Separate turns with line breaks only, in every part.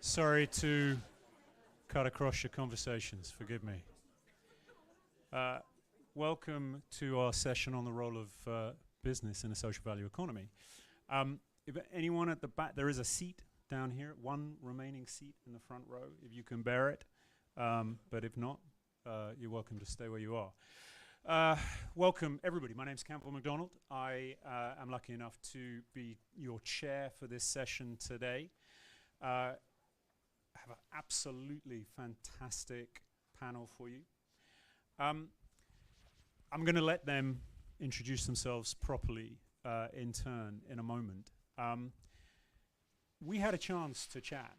Sorry to cut across your conversations, forgive me. Welcome to our session on the role of business in a social value economy. If anyone at the back, there is a seat down here, one remaining seat in the front row, if you can bear it. But if not, you're welcome to stay where you are. Welcome, everybody. My name's Campbell McDonald. I am lucky enough to be your chair for this session today. I have an absolutely fantastic panel for you. I'm going to let them introduce themselves properly in turn in a moment. We had a chance to chat,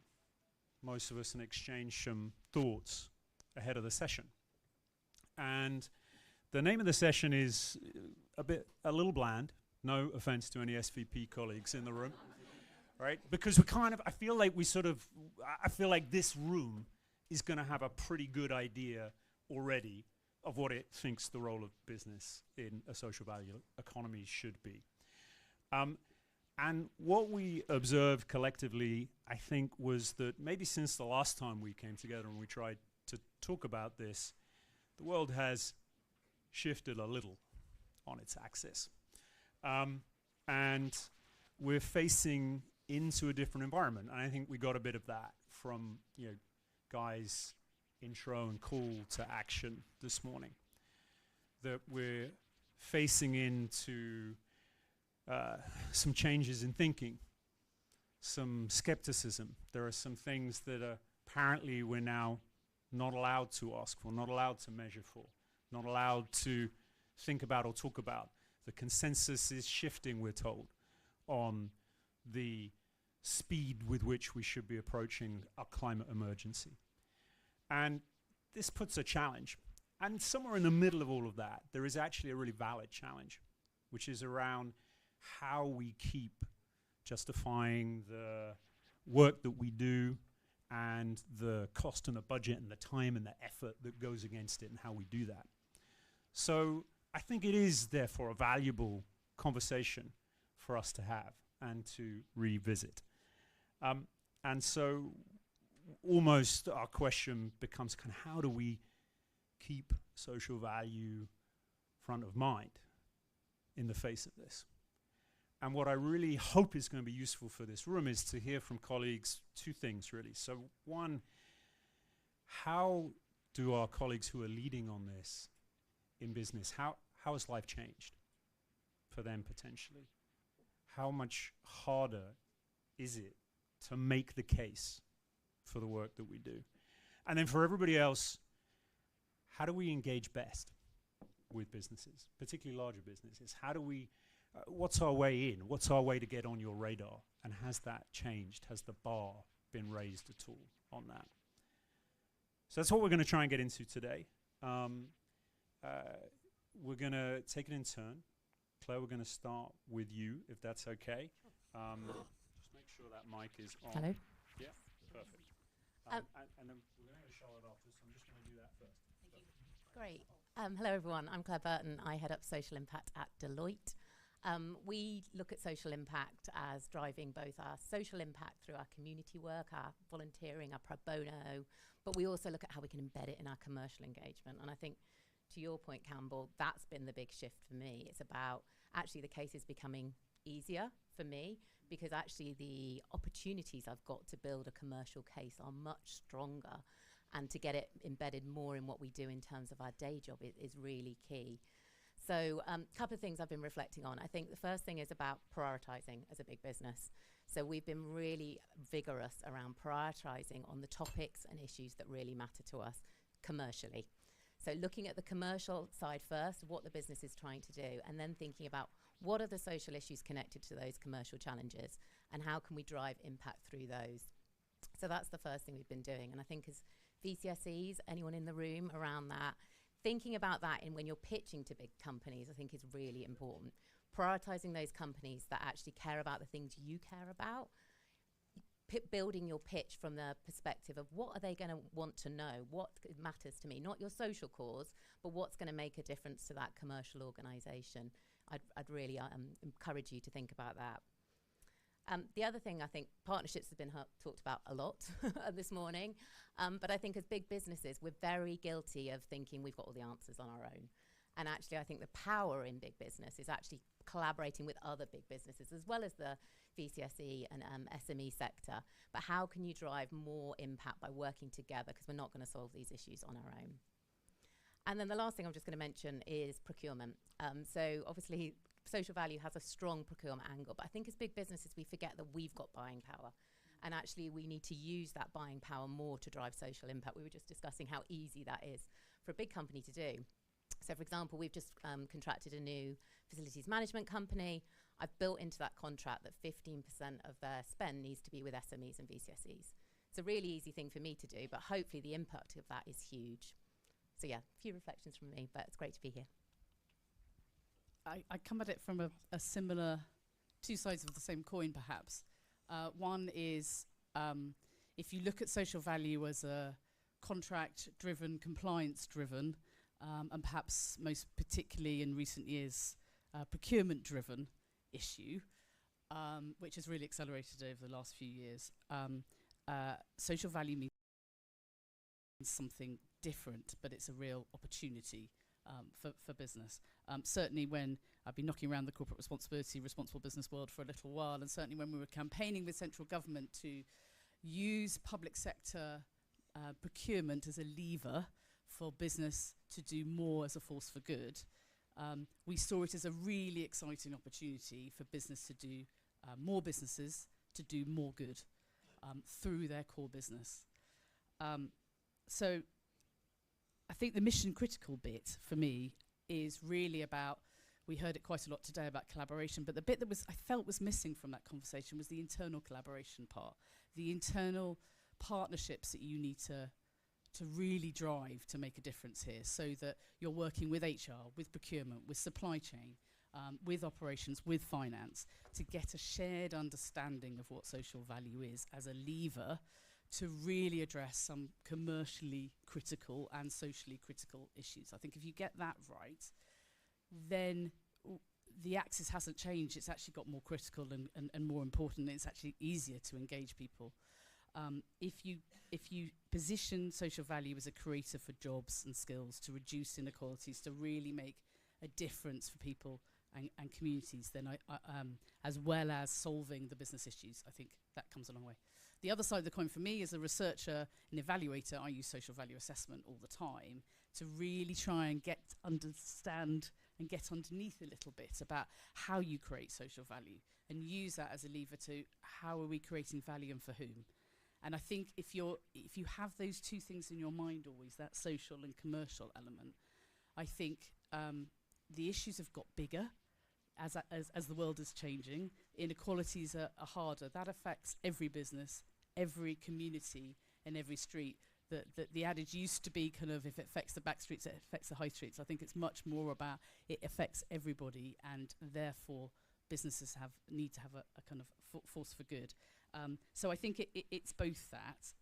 most of us, and exchange some thoughts ahead of the session. And the name of the session is a little bland. No offense to any SVP colleagues in the room. Right? Because I feel like this room is going to have a pretty good idea already of what it thinks the role of business in a social value economy should be. And what we observed collectively, I think, was that maybe since the last time we came together and we tried to talk about this, the world has shifted a little on its axis. And we're facing into a different environment. And I think we got a bit of that from, Guy's intro and call to action this morning. That we're facing into some changes in thinking, some skepticism. There are some things that apparently we're now not allowed to ask for, not allowed to measure for, not allowed to think about or talk about. The consensus is shifting, we're told, on the speed with which we should be approaching a climate emergency. And this puts a challenge. And somewhere in the middle of all of that, there is actually a really valid challenge, which is around how we keep justifying the work that we do and the cost and the budget and the time and the effort that goes against it and how we do that. So I think it is, therefore, a valuable conversation for us to have and to revisit. And so almost our question becomes kind of how do we keep social value front of mind in the face of this? And what I really hope is going to be useful for this room is to hear from colleagues two things, really. So one, how do our colleagues who are leading on this in business, how has life changed for them potentially? How much harder is it to make the case for the work that we do? And then for everybody else, how do we engage best with businesses, particularly larger businesses? How do we, what's our way in? What's our way to get on your radar? And has that changed? Has the bar been raised at all on that? So that's what we're going to try and get into today. We're going to take it in turn. Claire, we're going to start with you, if that's okay. Just make sure that mic is on.
Hello.
Yeah, perfect. And then we're going to go to Charlotte after, so I'm just going to do that first.
Thank you. Great. Hello, everyone. I'm Claire Burton. I head up social impact at Deloitte. We look at social impact as driving both our social impact through our community work, our volunteering, our pro bono, but we also look at how we can embed it in our commercial engagement. And I think, to your point, Campbell, that's been the big shift for me. It's about actually the case is becoming easier for me because actually the opportunities I've got to build a commercial case are much stronger, and to get it embedded more in what we do in terms of our day job is really key. So a couple of things I've been reflecting on. I think the first thing is about prioritizing as a big business. So we've been really vigorous around prioritizing on the topics and issues that really matter to us commercially. So looking at the commercial side first, what the business is trying to do, and then thinking about what are the social issues connected to those commercial challenges and how can we drive impact through those. So that's the first thing we've been doing. And I think as VCSEs, anyone in the room around that, thinking about that in when you're pitching to big companies, I think is really important. Prioritizing those companies that actually care about the things you care about, building your pitch from the perspective of what are they going to want to know, what matters to me, not your social cause, but what's going to make a difference to that commercial organization. I'd really encourage you to think about that. The other thing, I think partnerships have been talked about a lot this morning, but I think as big businesses, we're very guilty of thinking we've got all the answers on our own. And actually, I think the power in big business is actually collaborating with other big businesses, as well as the VCSE and SME sector. But how can you drive more impact by working together? Because we're not going to solve these issues on our own. And then the last thing I'm just going to mention is procurement. So obviously, social value has a strong procurement angle, but I think as big businesses, we forget that we've got buying power. And actually, we need to use that buying power more to drive social impact. We were just discussing how easy that is for a big company to do. So, for example, we've just contracted a new facilities management company. I've built into that contract that 15% of their spend needs to be with SMEs and VCSEs. It's a really easy thing for me to do, but hopefully the impact of that is huge. So, yeah, a few reflections from me, but it's great to be here.
I come at it from a similar, two sides of the same coin, perhaps. One is if you look at social value as a contract-driven, compliance-driven, and perhaps most particularly in recent years, procurement-driven issue, which has really accelerated over the last few years. Social value means something different, but it's a real opportunity for business. Certainly when I've been knocking around the corporate responsibility, responsible business world for a little while, and certainly when we were campaigning with central government to use public sector procurement as a lever for business to do more as a force for good, we saw it as a really exciting opportunity for business to do more businesses to do more good through their core business. So I think the mission critical bit for me is really about, we heard it quite a lot today about collaboration, but the bit that I felt was missing from that conversation was the internal collaboration part, the internal partnerships that you need to really drive to make a difference here, so that you're working with HR, with procurement, with supply chain, with operations, with finance, to get a shared understanding of what social value is as a lever to really address some commercially critical and socially critical issues. I think if you get that right, then the axis hasn't changed. It's actually got more critical and more important. It's actually easier to engage people. If you position social value as a creator for jobs and skills, to reduce inequalities, to really make a difference for people and communities, then as well as solving the business issues, I think that comes a long way. The other side of the coin for me, as a researcher and evaluator, I use social value assessment all the time to really try and understand and get underneath a little bit about how you create social value, and use that as a lever to how are we creating value and for whom. And I think if you have those two things in your mind always, that social and commercial element, I think the issues have got bigger as the world is changing. Inequalities are harder. That affects every business, every community, and every street. The adage used to be kind of, if it affects the back streets, it affects the high streets. I think it's much more about it affects everybody, and therefore businesses need to have a kind of force for good. So I think it's both that,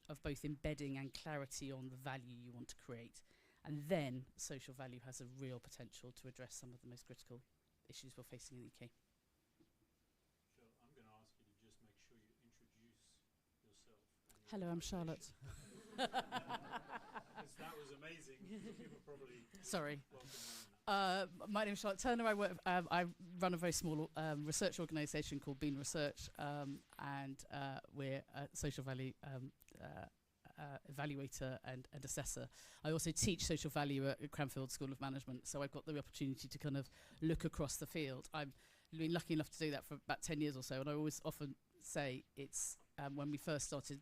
of both embedding and clarity on the value you want to create. And then social value has a real potential to address some of the most critical issues we're facing in the UK.
Sure, I'm going to ask you to just make sure you introduce yourself.
Hello, I'm Charlotte.
Because that was amazing. People probably
Sorry.
welcome.
My name is Charlotte Turner. I run a very small research organisation called Bean Research, and we're a social value evaluator and assessor. I also teach social value at Cranfield School of Management, so I've got the opportunity to kind of look across the field. I've been lucky enough to do that for about 10 years or so, and I always often say it's when we first started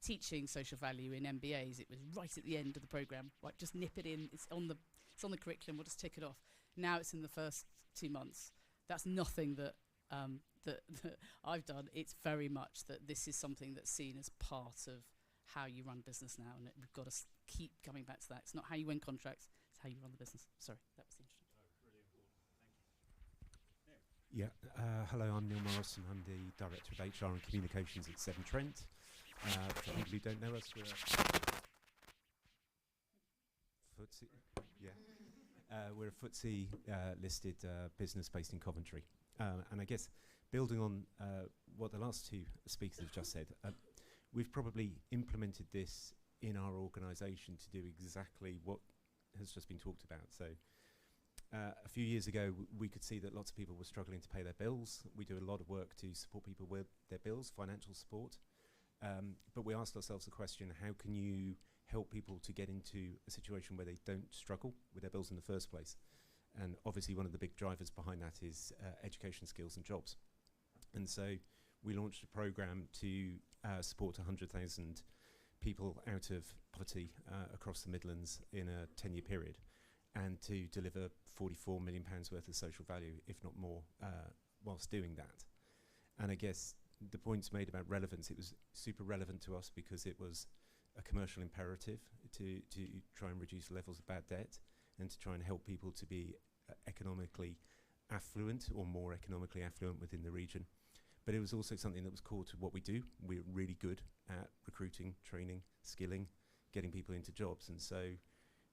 teaching social value in MBAs, it was right at the end of the programme, right, just nip it in, it's on the curriculum, we'll just tick it off. Now it's in the first 2 months. That's nothing that I've done. It's very much that this is something that's seen as part of how you run business now, and we've got to keep coming back to that. It's not how you win contracts, it's how you run the business. Sorry, that was interesting.
Really important. Thank you.
Yeah, hello, I'm Neil Morrison. I'm the Director of HR and Communications at Severn Trent. For people who don't know us, we're we're a FTSE listed business based in Coventry. And I guess building on what the last two speakers have just said, we've probably implemented this in our organisation to do exactly what has just been talked about. So a few years ago, we could see that lots of people were struggling to pay their bills. We do a lot of work to support people with their bills, financial support. But we asked ourselves the question, how can you help people to get into a situation where they don't struggle with their bills in the first place? And obviously one of the big drivers behind that is education, skills and jobs. And so we launched a program to support 100,000 people out of poverty across the Midlands in a 10-year period, and to deliver £44 million worth of social value, if not more, whilst doing that. And I guess the points made about relevance, it was super relevant to us because it was a commercial imperative to try and reduce levels of bad debt and to try and help people to be economically affluent or more economically affluent within the region. But it was also something that was core to what we do. We're really good at recruiting, training, skilling, getting people into jobs. And so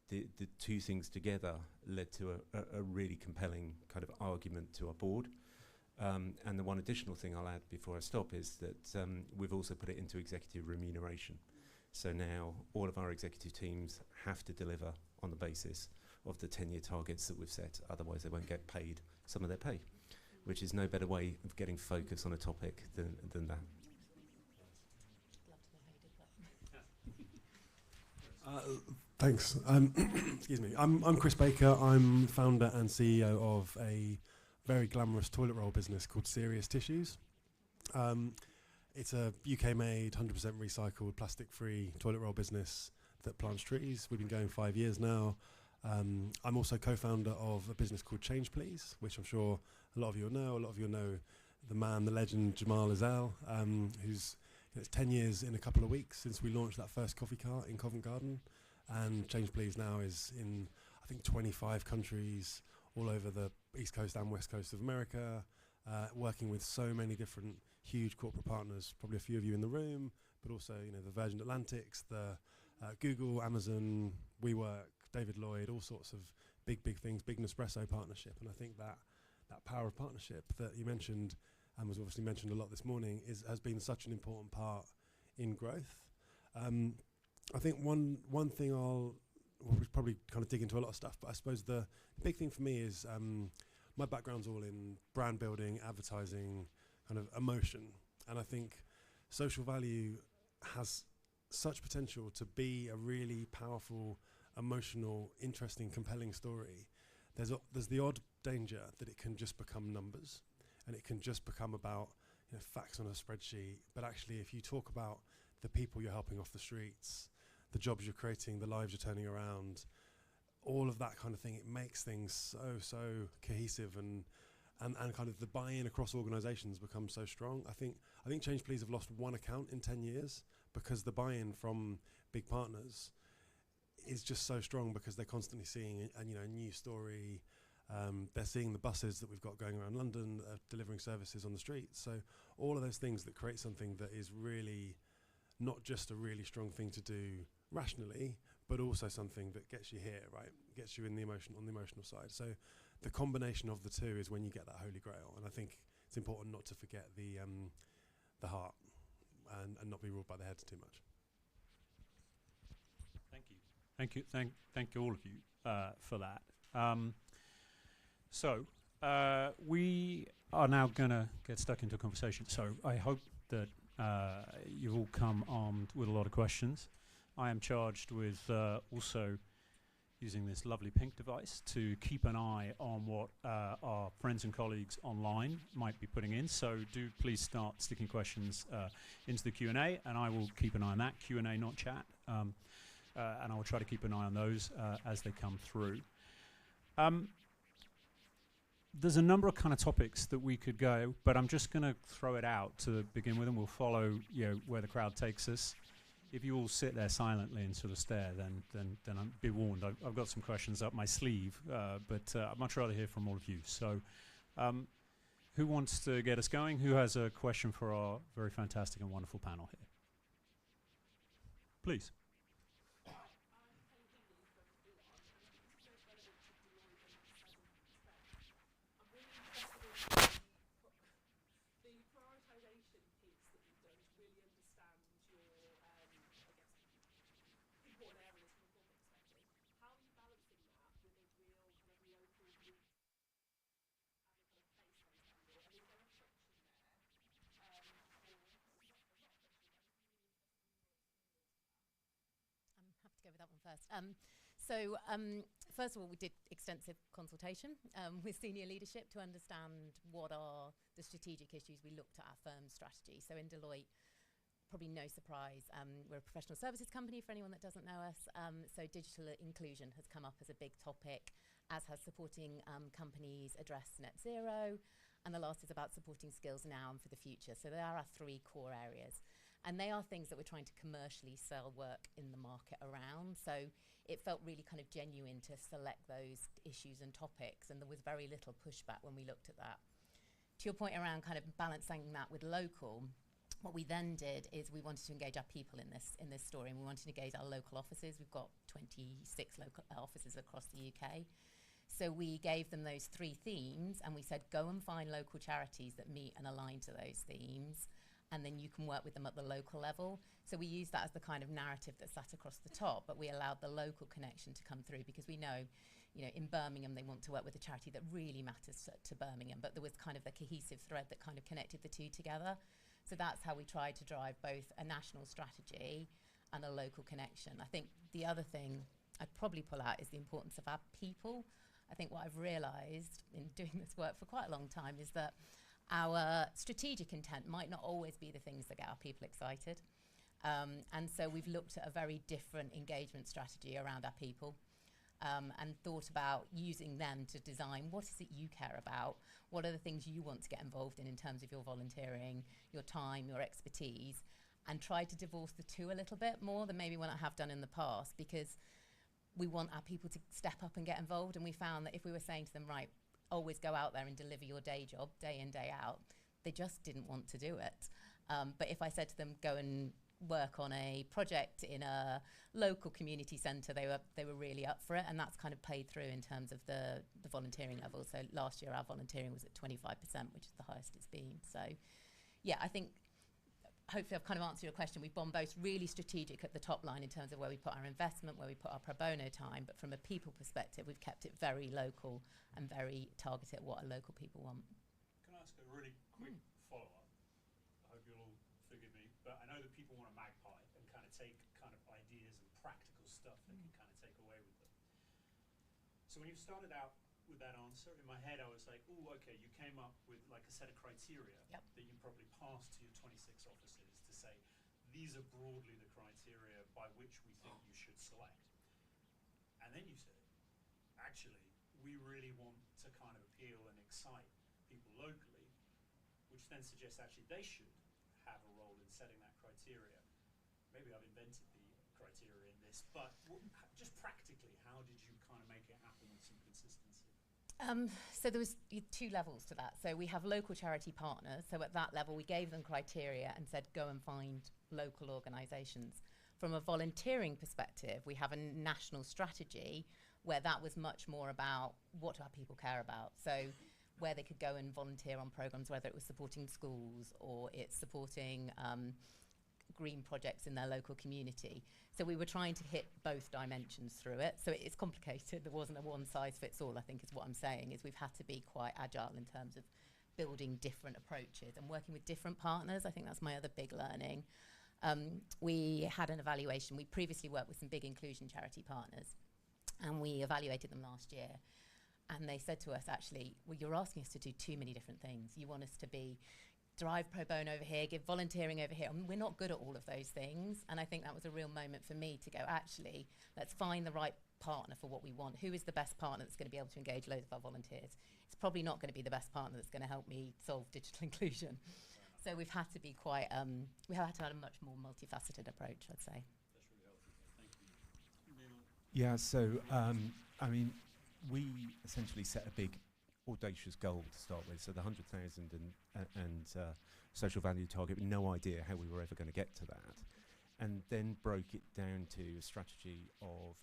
the two things together led to a really compelling kind of argument to our board. And the one additional thing I'll add before I stop is that we've also put it into executive remuneration. So now all of our executive teams have to deliver on the basis of the 10-year targets that we've set, otherwise they won't get paid some of their pay, which is no better way of getting focus on a topic than that.
Thanks. Excuse me. I'm Chris Baker. I'm founder and CEO of a very glamorous toilet roll business called Serious Tissues. It's a UK-made, 100% recycled, plastic-free toilet roll business that plants trees. We've been going 5 years now. I'm also co-founder of a business called Change Please, which I'm sure a lot of you will know. A lot of you will know the man, the legend, Jamal Azal, who's, it's 10 years in a couple of weeks since we launched that first coffee cart in Covent Garden. And Change Please now is in, I think, 25 countries all over the East Coast and West Coast of America, working with so many different huge corporate partners, probably a few of you in the room, but also, you know, the Virgin Atlantics, the Google, Amazon, WeWork, David Lloyd, all sorts of big things, big Nespresso partnership. And I think that power of partnership that you mentioned, and was obviously mentioned a lot this morning, has been such an important part in growth. I think one thing we'll probably kind of dig into a lot of stuff, but I suppose the big thing for me is my background's all in brand building, advertising, kind of emotion. And I think social value has such potential to be a really powerful, emotional, interesting, compelling story. There's the odd danger that it can just become numbers, and it can just become about, you know, facts on a spreadsheet. But actually, if you talk about the people you're helping off the streets, the jobs you're creating, the lives you're turning around, all of that kind of thing, it makes things so cohesive, and kind of the buy-in across organisations becomes so strong. I think Change Please have lost one account in 10 years because the buy-in from big partners is just so strong, because they're constantly seeing a new story. They're seeing the buses that we've got going around London, delivering services on the streets. So all of those things that create something that is really not just a really strong thing to do rationally, but also something that gets you here, right? Gets you in the emotion, on the emotional side. So the combination of the two is when you get that holy grail. And I think it's important not to forget the heart and not be ruled by the head too much.
Thank you all of you for that. So we are now going to get stuck into a conversation. So I hope that you've all come armed with a lot of questions. I am charged with also using this lovely pink device to keep an eye on what our friends and colleagues online might be putting in. So do please start sticking questions into the Q&A, and I will keep an eye on that. Q&A, not chat. And I will try to keep an eye on those as they come through. There's a number of kind of topics that we could go, but I'm just going to throw it out to begin with, and we'll follow where the crowd takes us. If you all sit there silently and sort of stare, then I'm be warned. I've got some questions up my sleeve, but I'd much rather hear from all of you. So, who wants to get us going? Who has a question for our very fantastic and wonderful panel here? Please.
with that one first. First of all, we did extensive consultation with senior leadership to understand what are the strategic issues. We looked at our firm's strategy. So in Deloitte, probably no surprise, we're a professional services company for anyone that doesn't know us. So digital inclusion has come up as a big topic, as has supporting companies address net zero. And the last is about supporting skills now and for the future. So there are our three core areas. And they are things that we're trying to commercially sell work in the market around. So it felt really kind of genuine to select those issues and topics. And there was very little pushback when we looked at that. To your point around kind of balancing that with local, what we then did is we wanted to engage our people in this story, and we wanted to engage our local offices. We've got 26 local offices across the UK. So we gave them those three themes, and we said, go and find local charities that meet and align to those themes, and then you can work with them at the local level. So we used that as the kind of narrative that sat across the top, but we allowed the local connection to come through, because we know, in Birmingham, they want to work with a charity that really matters to Birmingham, but there was kind of a cohesive thread that kind of connected the two together. So that's how we tried to drive both a national strategy and a local connection. I think the other thing I'd probably pull out is the importance of our people. I think what I've realised in doing this work for quite a long time is that our strategic intent might not always be the things that get our people excited. And so we've looked at a very different engagement strategy around our people, and thought about using them to design what is it you care about, what are the things you want to get involved in terms of your volunteering, your time, your expertise, and try to divorce the two a little bit more than maybe what I have done in the past, because we want our people to step up and get involved. And we found that if we were saying to them, right, always go out there and deliver your day job, day in, day out, they just didn't want to do it. But if I said to them, go and work on a project in a local community centre, they were really up for it. And that's kind of played through in terms of the volunteering level. So last year our volunteering was at 25%, which is the highest it's been. So yeah, I think hopefully I've kind of answered your question. We've gone both really strategic at the top line in terms of where we put our investment, where we put our pro bono time, but from a people perspective, we've kept it very local and very targeted at what our local people want.
Can I ask a really quick follow-up? I hope you'll all forgive me, but I know that people want a magpie and kind of take kind of ideas and practical stuff they can kind of take away with them. So when you started out with that answer, in my head I was like, oh, okay, you came up with like a set of criteria that you probably passed to your 26 offices to say, these are broadly the criteria by which we think you should select. And then you said, actually, we really want to kind of appeal and excite people locally, which then suggests actually they should have a role in setting that criteria. Maybe I've invented the criteria in this, but just practically, how did you kind of make it happen with some consistency?
So there was two levels to that. So we have local charity partners. So at that level, we gave them criteria and said, go and find local organisations. From a volunteering perspective, we have a national strategy where that was much more about what do our people care about. So where they could go and volunteer on programmes, whether it was supporting schools or it's supporting green projects in their local community. So we were trying to hit both dimensions through it. So it's complicated. There wasn't a one size fits all, I think is what I'm saying, is we've had to be quite agile in terms of building different approaches and working with different partners. I think that's my other big learning. We had an evaluation. We previously worked with some big inclusion charity partners, and we evaluated them last year. And they said to us, actually, well, you're asking us to do too many different things. You want us to drive pro bono over here, give volunteering over here. I mean, we're not good at all of those things. And I think that was a real moment for me to go, actually, let's find the right partner for what we want. Who is the best partner that's going to be able to engage loads of our volunteers? It's probably not going to be the best partner that's going to help me solve digital inclusion. So we've had to be quite, we have had to have a much more multifaceted approach, I'd say.
That's really helpful. Thank you.
Yeah, so, I mean, we essentially set a big audacious goal to start with, so the 100,000 and social value target, with no idea how we were ever going to get to that, and then broke it down to a strategy of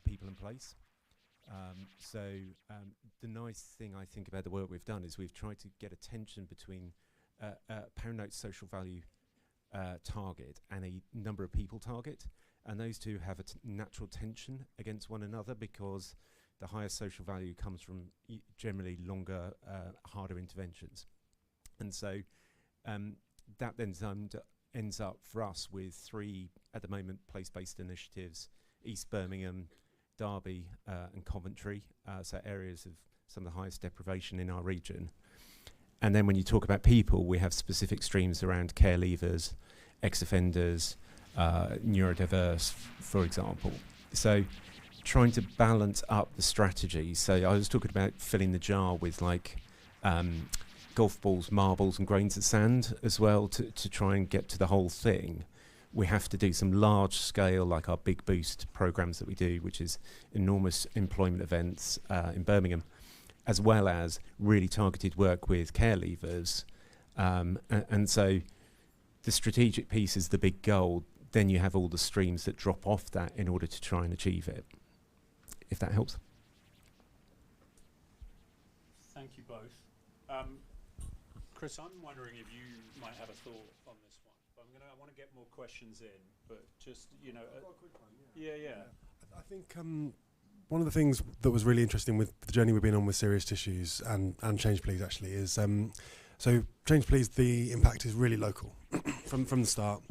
people in place. The nice thing I think about the work we've done is we've tried to get a tension between Pound Note's social value target and a number of people target, and those two have a natural tension against one another, because the higher social value comes from generally longer, harder interventions. And so that then ends up for us with 3, at the moment, place-based initiatives East Birmingham, Derby, and Coventry, so areas of some of the highest deprivation in our region. And then when you talk about people, we have specific streams around care leavers, ex-offenders, neurodiverse, for example. So trying to balance up the strategy. So I was talking about filling the jar with like golf balls, marbles and grains of sand as well to try and get to the whole thing. We have to do some large scale, like our Big Boost programs that we do, which is enormous employment events in Birmingham, as well as really targeted work with care leavers. And so the strategic piece is the big goal. Then you have all the streams that drop off that in order to try and achieve it, if that helps.
Thank you both. Chris, I'm wondering if you might have a thought on this one. But I want to get more questions in, but just, you know.
A quick one,
Yeah.
I think one of the things that was really interesting with the journey we've been on with Serious Tissues and Change Please actually is, so Change Please, the impact is really local from the start.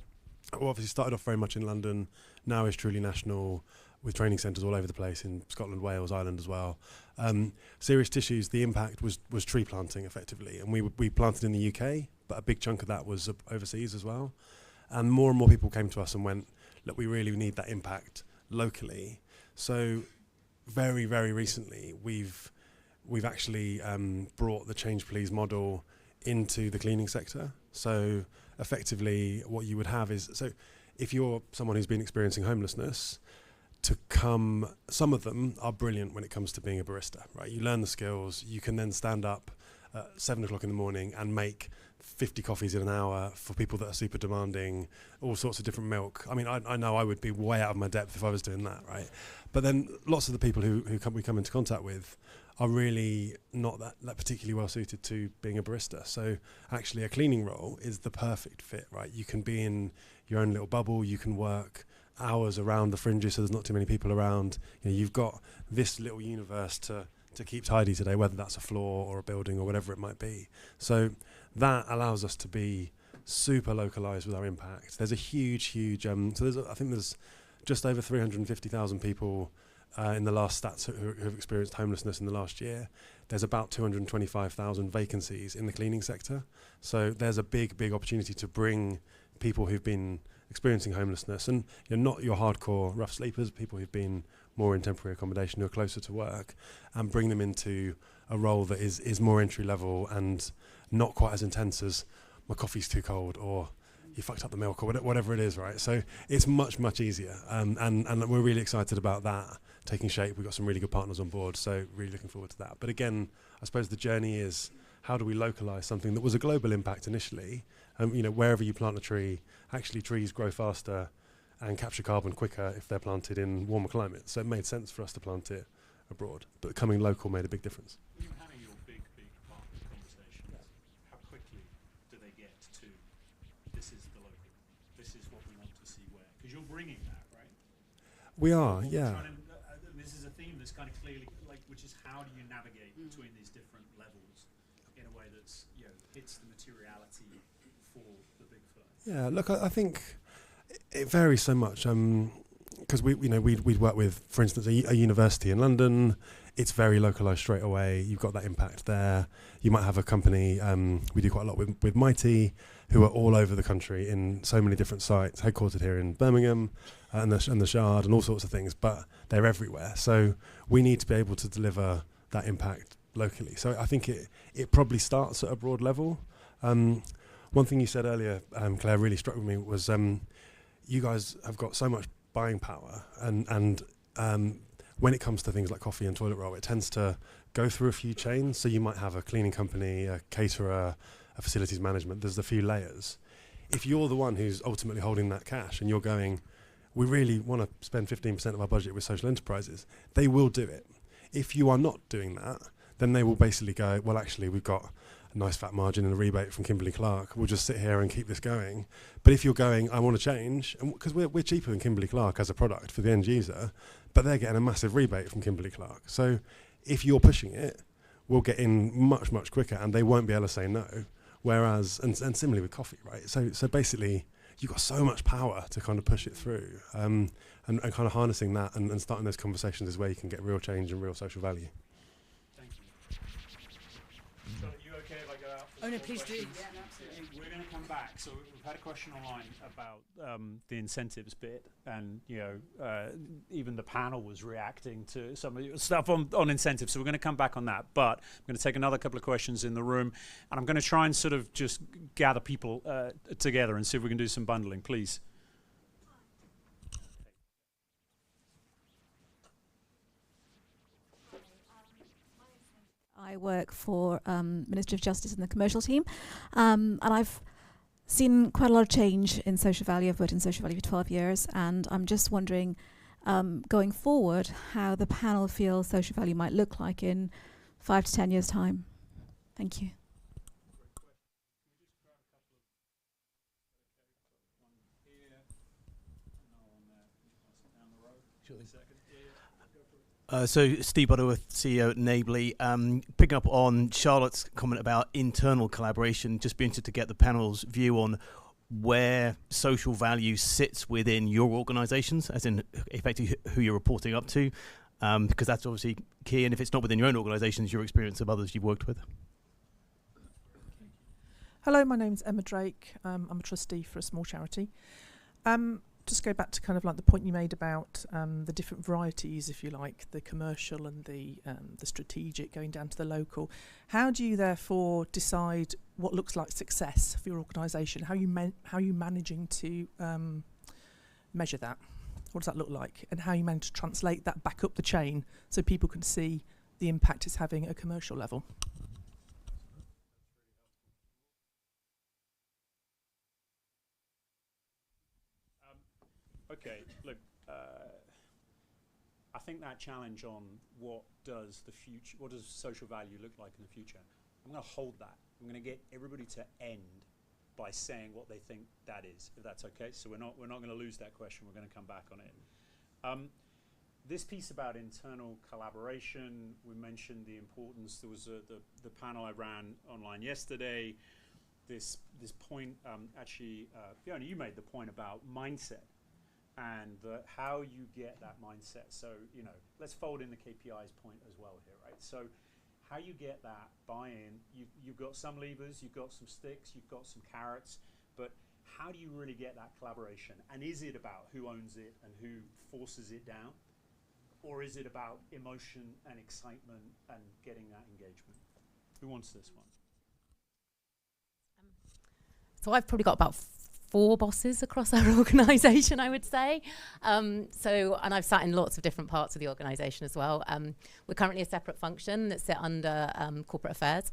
Well, obviously started off very much in London, now is truly national, with training centres all over the place in Scotland, Wales, Ireland as well. Serious Tissues, the impact was tree planting effectively, and we planted in the UK, but a big chunk of that was overseas as well. And more people came to us and went, look, we really need that impact locally. So very, very recently, we've actually brought the Change Please model into the cleaning sector. So effectively what you would have is, so if you're someone who's been experiencing homelessness, some of them are brilliant when it comes to being a barista, right? You learn the skills, you can then stand up at 7 o'clock in the morning and make 50 coffees in an hour for people that are super demanding, all sorts of different milk. I mean, I know I would be way out of my depth if I was doing that, right? But then lots of the people we come into contact with are really not that particularly well suited to being a barista. So actually a cleaning role is the perfect fit, right? You can be in your own little bubble, you can work hours around the fringes so there's not too many people around. You know, you've got this little universe to keep tidy today, whether that's a floor or a building or whatever it might be. So that allows us to be super localized with our impact. There's a huge, I think there's just over 350,000 people in the last stats who have experienced homelessness in the last year. There's about 225,000 vacancies in the cleaning sector. So there's a big opportunity to bring people who've been experiencing homelessness, and you're not your hardcore rough sleepers, people who've been more in temporary accommodation, who are closer to work, and bring them into a role that is more entry level and not quite as intense as my coffee's too cold or you fucked up the milk or whatever it is, right? So it's much easier, and we're really excited about that taking shape. We've got some really good partners on board, so really looking forward to that. But again, I suppose the journey is, how do we localize something that was a global impact initially? You know, wherever you plant a tree, actually trees grow faster and capture carbon quicker if they're planted in warmer climates. So it made sense for us to plant it abroad, but coming local made a big difference.
When you're having your big partner conversations, how quickly do they get to, this is the local, this is what we want to see where? Because you're bringing that, right?
We are, yeah.
This is a theme that's kind of clearly, like, which is how do you navigate between these different levels in a way that's, you know, hits the materiality for the big firm?
Yeah, look, I think it varies so much. Because we'd work with, for instance, a university in London. It's very localized straight away. You've got that impact there. You might have a company. We do quite a lot with Mighty, who are all over the country in so many different sites, headquartered here in Birmingham and the Shard and all sorts of things. But they're everywhere. So we need to be able to deliver that impact locally. So I think it probably starts at a broad level. One thing you said earlier, Claire, really struck with me was you guys have got so much buying power, and when it comes to things like coffee and toilet roll, it tends to go through a few chains. So you might have a cleaning company, a caterer, a facilities management. There's a few layers. If you're the one who's ultimately holding that cash and you're going, we really want to spend 15% of our budget with social enterprises, they will do it. If you are not doing that, then they will basically go, well, actually, we've got a nice fat margin and a rebate from Kimberly-Clark. We'll just sit here and keep this going. But if you're going, I want to change, because we're cheaper than Kimberly-Clark as a product for the end user, but they're getting a massive rebate from Kimberly-Clark. So if you're pushing it, we'll get in much quicker, and they won't be able to say no. Whereas, and similarly with coffee, right? So basically, you've got so much power to kind of push it through. And kind of harnessing that and starting those conversations is where you can get real change and real social value.
Thank you. So are you okay if I go out?
Oh no, please do.
Yeah, absolutely. We're going to come back. So we've had a question online about the incentives bit, and even the panel was reacting to some of your stuff on incentives. So we're going to come back on that. But I'm going to take another couple of questions in the room, and I'm going to try and sort of just gather people together and see if we can do some bundling, please.
I work for Ministry of Justice in the commercial team, and I've seen quite a lot of change in social value. I've worked in social value for 12 years, and I'm just wondering, going forward, how the panel feels social value might look like in 5 to 10 years' time. Thank you.
So Steve Butterworth, CEO at Nably. Picking up on Charlotte's comment about internal collaboration, just be interested to get the panel's view on where social value sits within your organisations, as in effectively who you're reporting up to, because that's obviously key. And if it's not within your own organisations, your experience of others you've worked with.
Hello, my name's Emma Drake. I'm a trustee for a small charity. Just go back to kind of like the point you made about the different varieties, if you like, the commercial and the strategic going down to the local. How do you therefore decide what looks like success for your organisation? How are you managing to measure that? What does that look like? And how you manage to translate that back up the chain so people can see the impact it's having at a commercial level?
Okay, look, I think that challenge on what does social value look like in the future, I'm going to hold that. I'm going to get everybody to end by saying what they think that is, if that's okay. So we're not going to lose that question. We're going to come back on it. This piece about internal collaboration, we mentioned the importance. There was the panel I ran online yesterday. This point, Fiona, you made the point about mindset. And how you get that mindset. So, let's fold in the KPIs point as well here, right? So how you get that buy-in, you've got some levers, you've got some sticks, you've got some carrots, but how do you really get that collaboration? And is it about who owns it and who forces it down? Or is it about emotion and excitement and getting that engagement? Who wants this one?
So I've probably got about 4 bosses across our organisation, I would say. And I've sat in lots of different parts of the organisation as well. We're currently a separate function that sit under corporate affairs.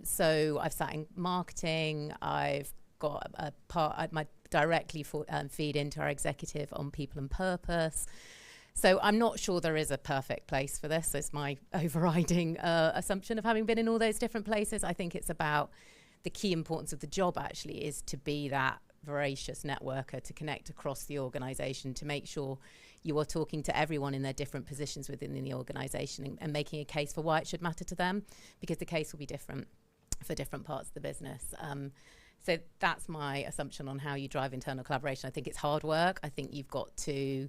So I've sat in marketing. I've got a part, I directly feed into our executive on people and purpose. So I'm not sure there is a perfect place for this. It's my overriding assumption of having been in all those different places. I think it's about the key importance of the job actually is to be that voracious networker, to connect across the organisation, to make sure you are talking to everyone in their different positions within the organisation and making a case for why it should matter to them, because the case will be different for different parts of the business. So that's my assumption on how you drive internal collaboration. I think it's hard work. I think you've got to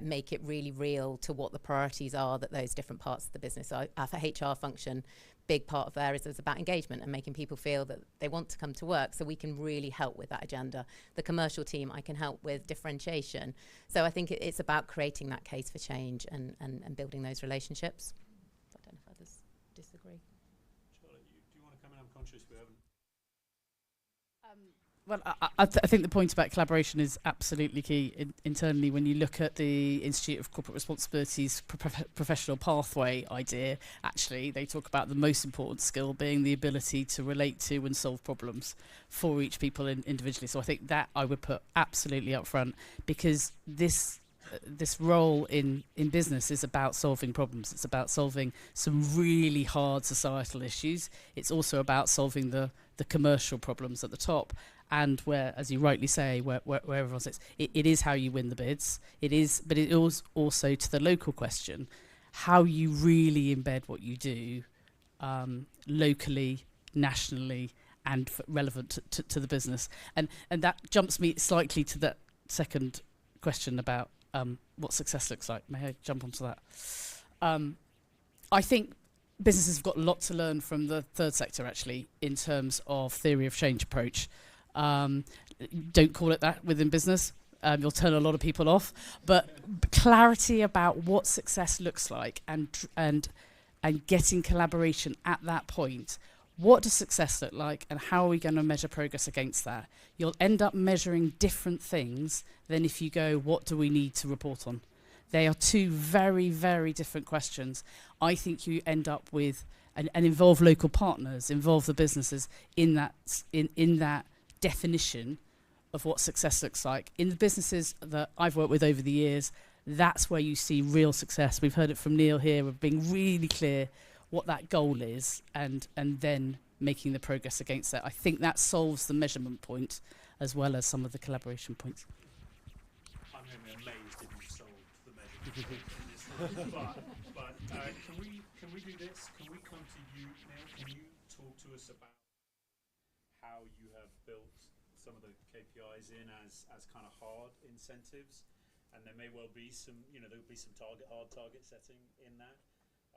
make it really real to what the priorities are that those different parts of the business are. For HR function, big part of there is about engagement and making people feel that they want to come to work, so we can really help with that agenda. The commercial team, I can help with differentiation. So I think it's about creating that case for change and building those relationships. I don't know if others disagree.
Charlotte, do you want to come in? I'm conscious we haven't.
Well, I think the point about collaboration is absolutely key internally. When you look at the Institute of Corporate Responsibility's professional pathway idea, actually they talk about the most important skill being the ability to relate to and solve problems for each people individually. So I think that I would put absolutely up front, because this role in business is about solving problems. It's about solving some really hard societal issues. It's also about solving the commercial problems at the top. And where, as you rightly say, where everyone sits, it is how you win the bids. It is, but it is also to the local question, how you really embed what you do locally, nationally, and relevant to the business. And that jumps me slightly to that second question about what success looks like. May I jump onto that? I think businesses have got a lot to learn from the third sector, actually, in terms of theory of change approach. Don't call it that within business. You'll turn a lot of people off. But clarity about what success looks like and getting collaboration at that point. What does success look like, and how are we going to measure progress against that? You'll end up measuring different things than if you go, what do we need to report on? They are two very, very different questions. I think you end up with, and involve local partners, involve the businesses in that definition of what success looks like. In the businesses that I've worked with over the years, that's where you see real success. We've heard it from Neil here of being really clear what that goal is and then making the progress against that. I think that solves the measurement point as well as some of the collaboration points.
I'm going to be amazed if you solved the measurement point. But can we do this? Can we come to you now? Can you talk to us about how you have built some of the KPIs in as kind of hard incentives? And there may well be some, there'll be some hard target setting in that.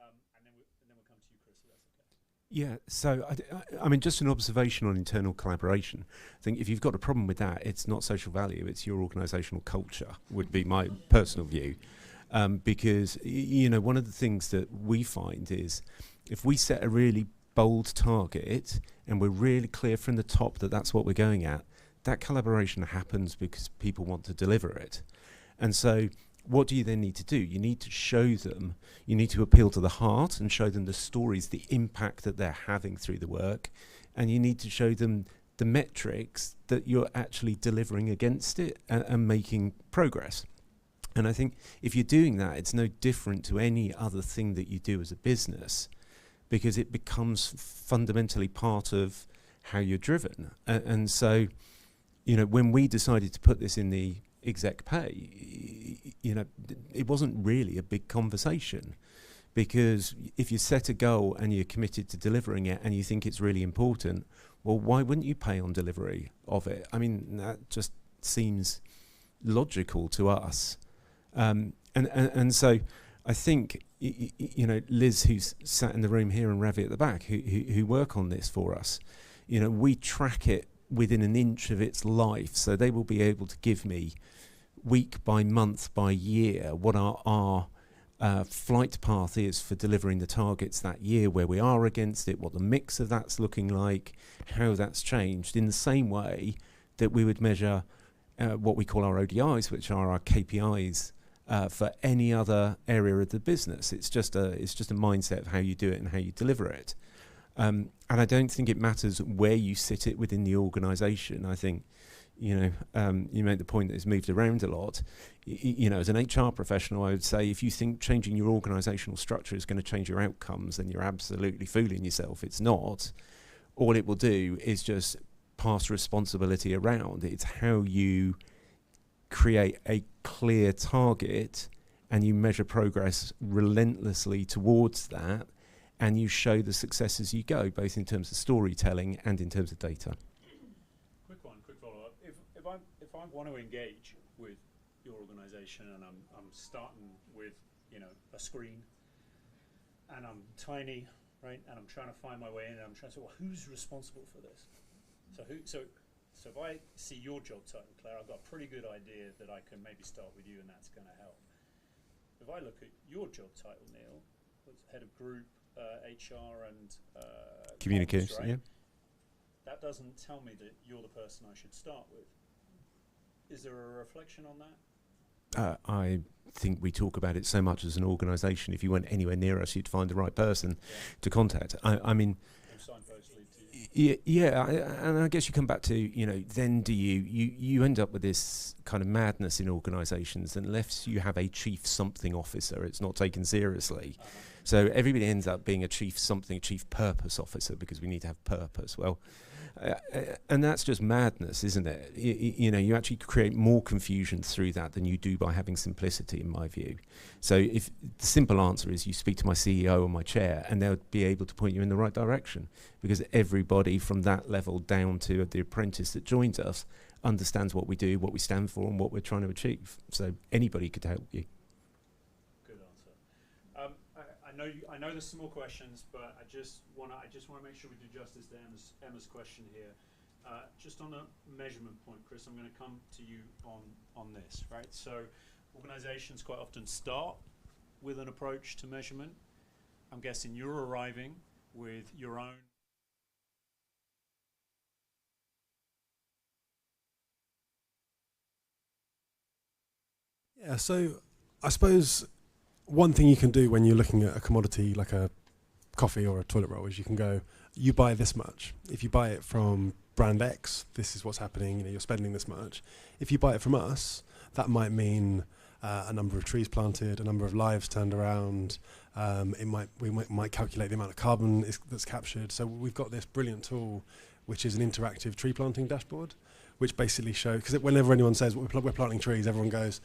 And then we'll come to you, Chris, if that's okay.
Yeah, so I mean, just an observation on internal collaboration. I think if you've got a problem with that, it's not social value, it's your organisational culture, would be my personal view. Because, one of the things that we find is if we set a really bold target and we're really clear from the top that that's what we're going at, that collaboration happens because people want to deliver it. And so what do you then need to do? You need to show them, you need to appeal to the heart and show them the stories, the impact that they're having through the work, and you need to show them the metrics that you're actually delivering against it and making progress. And I think if you're doing that, it's no different to any other thing that you do as a business, because it becomes fundamentally part of how you're driven. And so, when we decided to put this in the exec pay, it wasn't really a big conversation, because if you set a goal and you're committed to delivering it and you think it's really important, well, why wouldn't you pay on delivery of it? I mean, that just seems logical to us. And so I think, Liz, who's sat in the room here, and Ravi at the back, who work on this for us, we track it within an inch of its life. So they will be able to give me week by month by year what our flight path is for delivering the targets that year, where we are against it, what the mix of that's looking like, how that's changed, in the same way that we would measure what we call our ODIs, which are our KPIs for any other area of the business. It's just a mindset of how you do it and how you deliver it. And I don't think it matters where you sit it within the organisation. I think, you made the point that it's moved around a lot. As an HR professional, I would say if you think changing your organisational structure is going to change your outcomes, then you're absolutely fooling yourself. It's not. All it will do is just pass responsibility around. It's how you create a clear target and you measure progress relentlessly towards that, and you show the success as you go, both in terms of storytelling and in terms of data.
Quick follow-up. If I want to engage with your organisation and I'm starting with a screen and I'm tiny, right, and I'm trying to find my way in, and I'm trying to say, well, who's responsible for this? So if I see your job title, Claire, I've got a pretty good idea that I can maybe start with you, and that's going to help. If I look at your job title, Neil, head of group, HR and
communication,
right?
yeah.
That doesn't tell me that you're the person I should start with. Is there a reflection on that?
I think we talk about it so much as an organisation. If you went anywhere near us, you'd find the right person to contact. I mean, and I guess you come back to, then do you end up with this kind of madness in organisations unless you have a chief something officer, it's not taken seriously. So everybody ends up being a chief something, a chief purpose officer, because we need to have purpose. Well, And that's just madness, isn't it? You know, you actually create more confusion through that than you do by having simplicity, in my view. So if the simple answer is you speak to my CEO or my chair, and they'll be able to point you in the right direction, because everybody from that level down to the apprentice that joins us understands what we do, what we stand for, and what we're trying to achieve. So anybody could help you.
Good answer. I know there's some more questions, but I just want to make sure we do justice to Emma's question here. Just on a measurement point, Chris, I'm going to come to you on this, right? So organizations quite often start with an approach to measurement. I'm guessing you're arriving with your own.
Yeah, so I suppose one thing you can do when you're looking at a commodity like a coffee or a toilet roll is you can go, you buy this much. If you buy it from brand X, this is what's happening, you know, you're spending this much. If you buy it from us, that might mean a number of trees planted, a number of lives turned around. We might calculate the amount of carbon that's captured. So we've got this brilliant tool, which is an interactive tree planting dashboard, which basically shows, because whenever anyone says we're planting trees, everyone goes,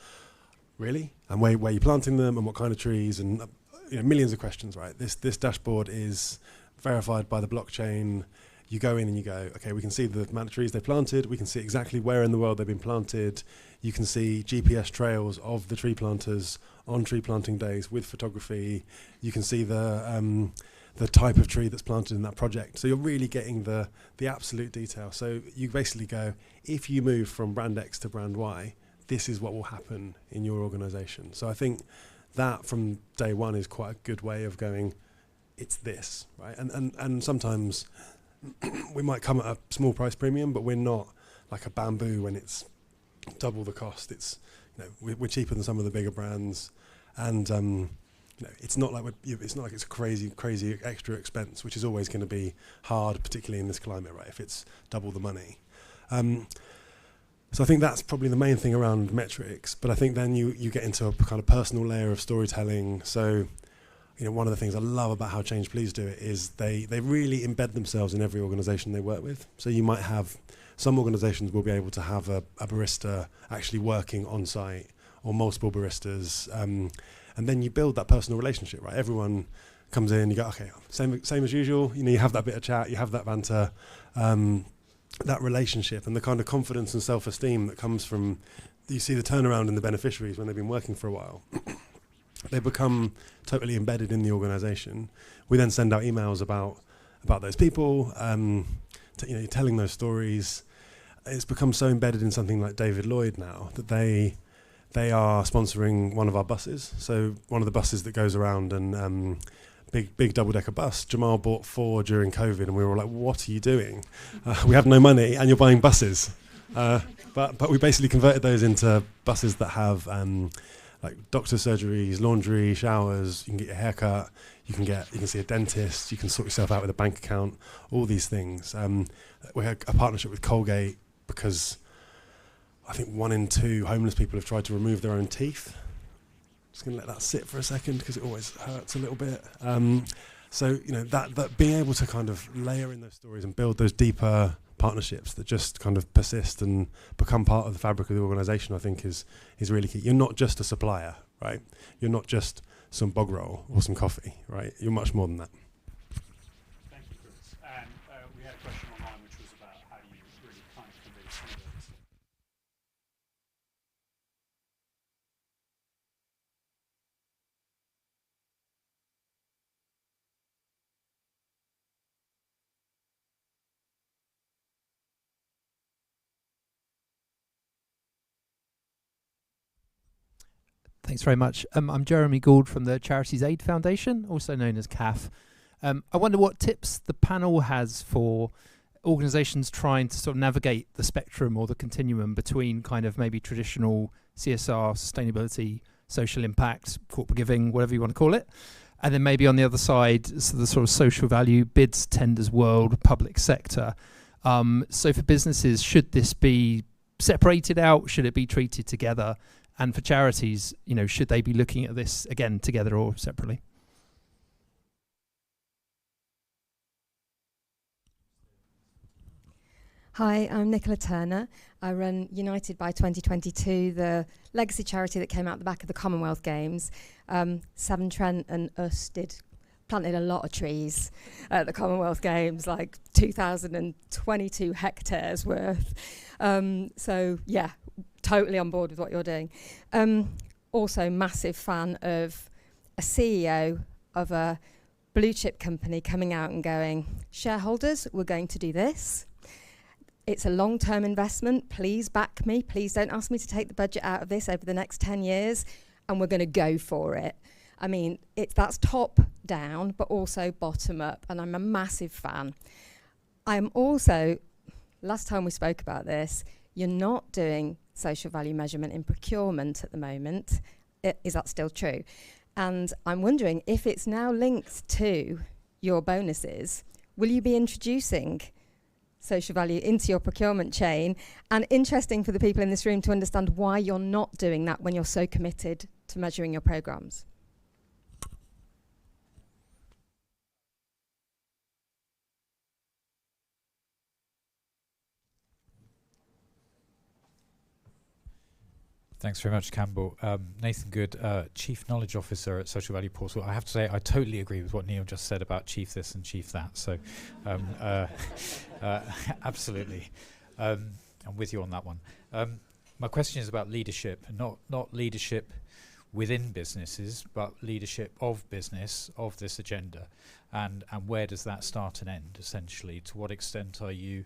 really? And where are you planting them, and what kind of trees, and you know, millions of questions, right? This dashboard is verified by the blockchain. You go in and you go, okay, we can see the amount of trees they planted. We can see exactly where in the world they've been planted. You can see GPS trails of the tree planters on tree planting days with photography. You can see the type of tree that's planted in that project. So you're really getting the absolute detail. So you basically go, if you move from brand X to brand Y, this is what will happen in your organization. So I think that from day one is quite a good way of going, it's this, right? And sometimes we might come at a small price premium, but we're not like a Bamboo when it's double the cost. It's, you know, we're cheaper than some of the bigger brands, and you know, it's not like it's a crazy extra expense, which is always going to be hard, particularly in this climate, right? If it's double the money. So I think that's probably the main thing around metrics, but I think then you get into a kind of personal layer of storytelling. So, you know, one of the things I love about how Change Please do it is they really embed themselves in every organization they work with. So you might have, some organizations will be able to have a barista actually working on site, or multiple baristas, and then you build that personal relationship, right? Everyone comes in, you go, okay, same as usual, you know, you have that bit of chat, you have that banter, that relationship, and the kind of confidence and self-esteem that comes from, you see the turnaround in the beneficiaries when they've been working for a while. They become totally embedded in the organization. We then send out emails about those people, you know, telling those stories. It's become so embedded in something like Deloitte now that they are sponsoring one of our buses. So one of the buses that goes around, and big double-decker bus. Jamal bought 4 during COVID, and we were all like, what are you doing? We have no money, and you're buying buses. But we basically converted those into buses that have like doctor surgeries, laundry, showers. You can get your hair cut. You can see a dentist. You can sort yourself out with a bank account. All these things. We had a partnership with Colgate because I think 1 in 2 homeless people have tried to remove their own teeth. Just going to let that sit for a second because it always hurts a little bit. So, you know, that being able to kind of layer in those stories and build those deeper partnerships that just kind of persist and become part of the fabric of the organization, I think is really key. You're not just a supplier, right? You're not just some bog roll or some coffee, right? You're much more than that.
Thank you, Chris. And we had a question online which was about how do you really kind of convince some of those.
Thanks very much. I'm Jeremy Gould from the Charities Aid Foundation, also known as CAF. I wonder what tips the panel has for organisations trying to sort of navigate the spectrum or the continuum between kind of maybe traditional CSR, sustainability, social impact, corporate giving, whatever you want to call it, and then maybe on the other side, so the sort of social value, bids, tenders world, public sector. So for businesses, should this be separated out? Should it be treated together? And for charities, you know, should they be looking at this again together or separately?
Hi, I'm Nicola Turner. I run United by 2022, the legacy charity that came out the back of the Commonwealth Games. Severn, Trent and us planted a lot of trees at the Commonwealth Games, like 2,022 hectares worth. So yeah, totally on board with what you're doing. Also massive fan of a CEO of a blue chip company coming out and going, shareholders, we're going to do this. It's a long-term investment. Please back me. Please don't ask me to take the budget out of this over the next 10 years. And we're going to go for it. I mean, that's top down, but also bottom up. And I'm a massive fan. I'm also, last time we spoke about this, you're not doing social value measurement in procurement at the moment. Is that still true? And I'm wondering if it's now linked to your bonuses, will you be introducing social value into your procurement chain? And interesting for the people in this room to understand why you're not doing that when you're so committed to measuring your programs.
Thanks very much, Campbell. Nathan Good, Chief Knowledge Officer at Social Value Portal. I have to say, I totally agree with what Neil just said about Chief this and Chief that. So, absolutely. I'm with you on that one. My question is about leadership, not leadership within businesses, but leadership of business, of this agenda. And where does that start and end, essentially? To what extent are you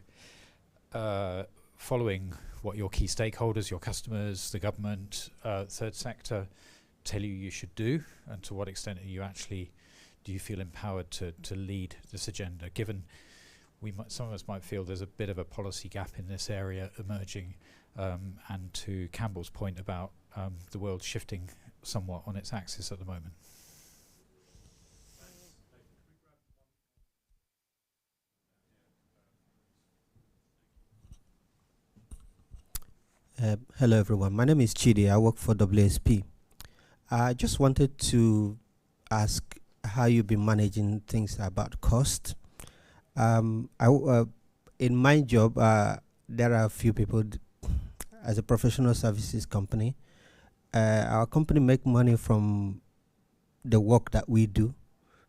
following what your key stakeholders, your customers, the government, third sector tell you should do, and to what extent are you actually, do you feel empowered to lead this agenda, given some of us might feel there's a bit of a policy gap in this area emerging, and to Campbell's point about the world shifting somewhat on its axis at the moment.
Hello everyone, my name is Chidi. I work for WSP. I just wanted to ask how you've been managing things about cost. In my job, there are a few people as a professional services company. Our company make money from the work that we do.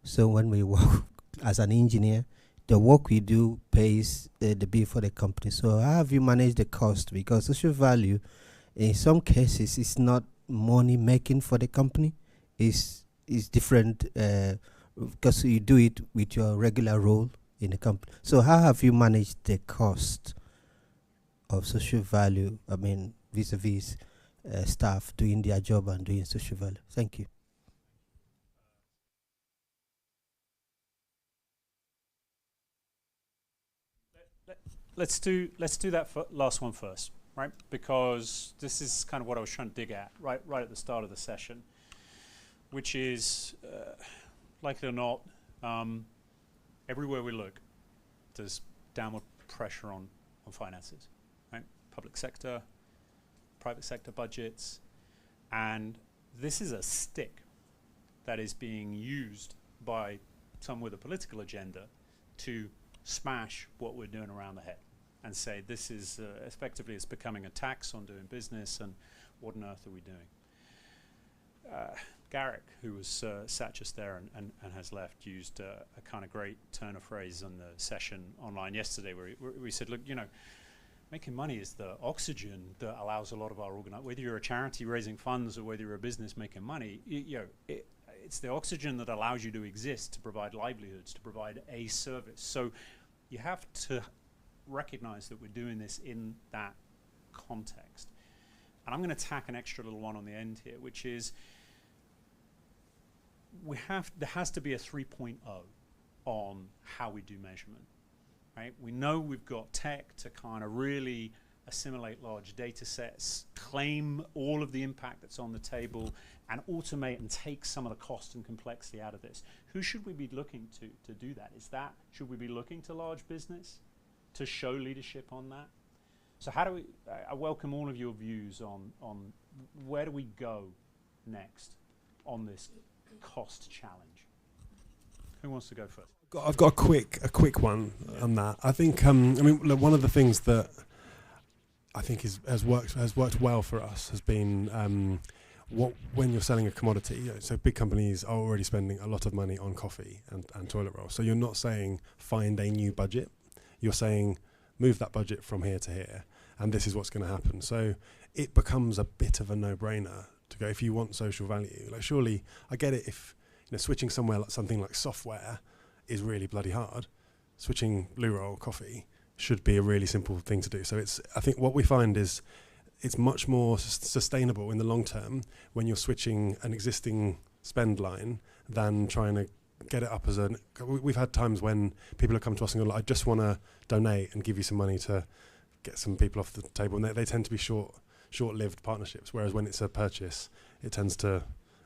So when we work as an engineer, the work we do pays the bill for the company. So how have you managed the cost? Because social value, in some cases, is not money making for the company. It's different because you do it with your regular role in the company. So how have you managed the cost of social value? I mean, vis-a-vis staff doing their job and doing social value. Thank you.
Let's do that last one first, right? Because this is kind of what I was trying to dig at right at the start of the session, which is, likely or not, everywhere we look, there's downward pressure on finances, right? Public sector, private sector budgets, and this is a stick that is being used by some with a political agenda to smash what we're doing around the head and say this is effectively it's becoming a tax on doing business, and what on earth are we doing? Garrick, who was sat just there and has left, used a kind of great turn of phrase on the session online yesterday where we said, look, you know, making money is the oxygen that allows a lot of our whether you're a charity raising funds or whether you're a business making money, it's the oxygen that allows you to exist, to provide livelihoods, to provide a service. So you have to recognize that we're doing this in that context. And I'm going to tack an extra little one on the end here, which is there has to be a 3.0 on how we do measurement, right? We know we've got tech to kind of really assimilate large data sets, claim all of the impact that's on the table, and automate and take some of the cost and complexity out of this. Who should we be looking to do that? Should we be looking to large business to show leadership on that? So how do we, I welcome all of your views on where do we go next on this cost challenge? Who wants to go first?
I've got a quick one on that. I think look, one of the things that I think has worked well for us has been when you're selling a commodity. So big companies are already spending a lot of money on coffee and toilet roll. So you're not saying find a new budget. You're saying move that budget from here to here, and this is what's going to happen. So it becomes a bit of a no-brainer to go, if you want social value. Like, surely I get it if switching somewhere like something like software is really bloody hard. Switching Blue Roll coffee should be a really simple thing to do. So I think what we find is it's much more sustainable in the long term when you're switching an existing spend line than trying to get it up as an. We've had times when people have come to us and go, I just want to donate and give you some money to get some people off the table, and they tend to be short-lived partnerships, whereas when it's a purchase, it tends to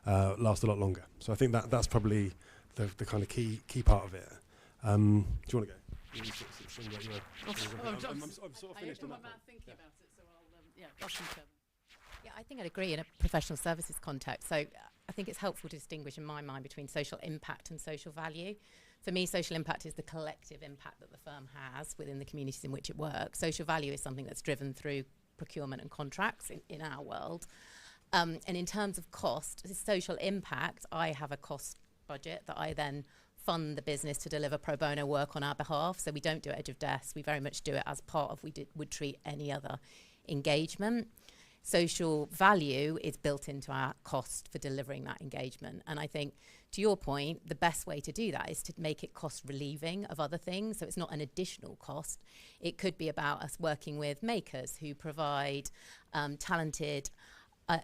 last a lot longer. So I think that's probably the kind of key part of it. Do you want to go? I'm sort of finished on that.
Thinking about it, so
Yeah, I think I'd agree in a professional services context. So I think it's helpful to distinguish in my mind between social impact and social value. For me, social impact is the collective impact that the firm has within the communities in which it works. Social value is something that's driven through procurement and contracts in our world. And in terms of cost, social impact, I have a cost budget that I then fund the business to deliver pro bono work on our behalf. So we don't do it edge of desk. We very much do it as part of would treat any other engagement. Social value is built into our cost for delivering that engagement. And I think, to your point, the best way to do that is to make it cost relieving of other things. So it's not an additional cost. It could be about us working with makers who provide talented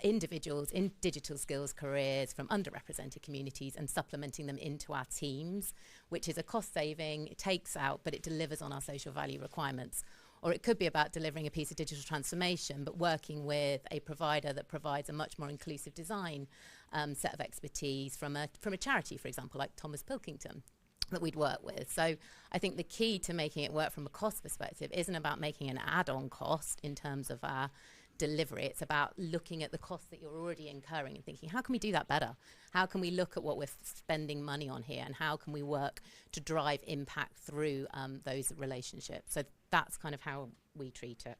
individuals in digital skills careers from underrepresented communities and supplementing them into our teams, which is a cost saving. It takes out, but it delivers on our social value requirements. Or it could be about delivering a piece of digital transformation, but working with a provider that provides a much more inclusive design set of expertise from a charity, for example, like Thomas Pilkington, that we'd work with. So I think the key to making it work from a cost perspective isn't about making an add-on cost in terms of our delivery. It's about looking at the costs that you're already incurring and thinking, how can we do that better? How can we look at what we're spending money on here, and how can we work to drive impact through those relationships? So that's kind of how we treat it.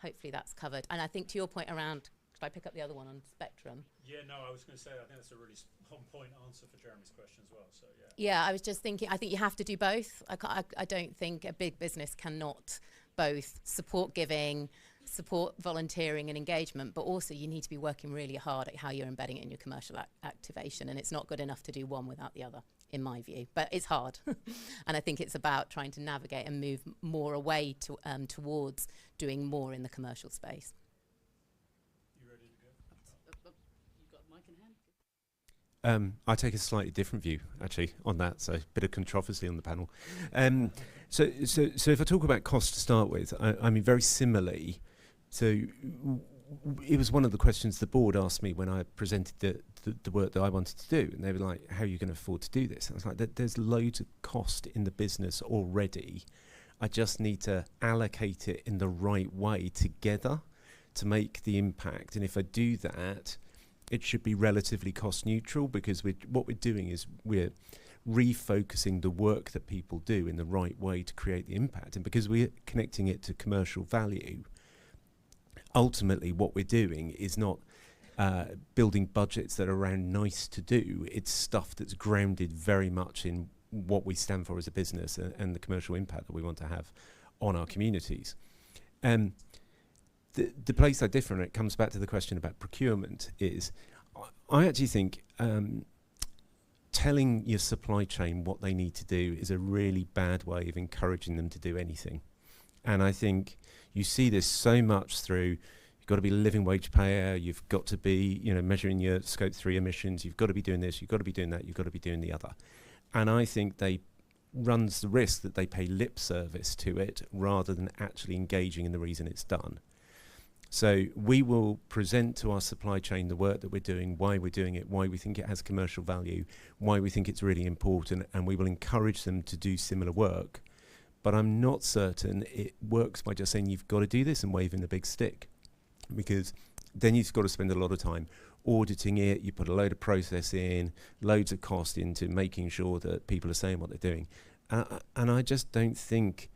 Hopefully that's covered. And I think to your point around, should I pick up the other one on spectrum?
Yeah, no, I was going to say, I think that's a really on-point answer for Jeremy's question as well. So
yeah, I was just thinking, I think you have to do both. I don't think a big business cannot both support giving, support volunteering and engagement, but also you need to be working really hard at how you're embedding it in your commercial activation, and it's not good enough to do one without the other, in my view. But it's hard, and I think it's about trying to navigate and move more away to towards doing more in the commercial space.
You ready to go?
You've got a mic in hand.
I take a slightly different view, actually, on that, so a bit of controversy on the panel. So if I talk about cost to start with, I mean, very similarly, so it was one of the questions the board asked me when I presented the work that I wanted to do, and they were like, how are you going to afford to do this? And I was like, there's loads of cost in the business already. I just need to allocate it in the right way together to make the impact. And if I do that, it should be relatively cost neutral, because what we're doing is we're refocusing the work that people do in the right way to create the impact. And because we're connecting it to commercial value, ultimately what we're doing is not building budgets that are around nice to do. It's stuff that's grounded very much in what we stand for as a business and the commercial impact that we want to have on our communities. The place I differ, and it comes back to the question about procurement, is I actually think telling your supply chain what they need to do is a really bad way of encouraging them to do anything. And I think you see this so much through, you've got to be a living wage payer, you've got to be, measuring your scope 3 emissions, you've got to be doing this, you've got to be doing that, you've got to be doing the other. And I think they runs the risk that they pay lip service to it rather than actually engaging in the reason it's done. So we will present to our supply chain the work that we're doing, why we're doing it, why we think it has commercial value, why we think it's really important, and we will encourage them to do similar work. But I'm not certain it works by just saying you've got to do this and waving the big stick, because then you've got to spend a lot of time auditing it, you put a load of process in, loads of cost into making sure that people are saying what they're doing. And I just don't think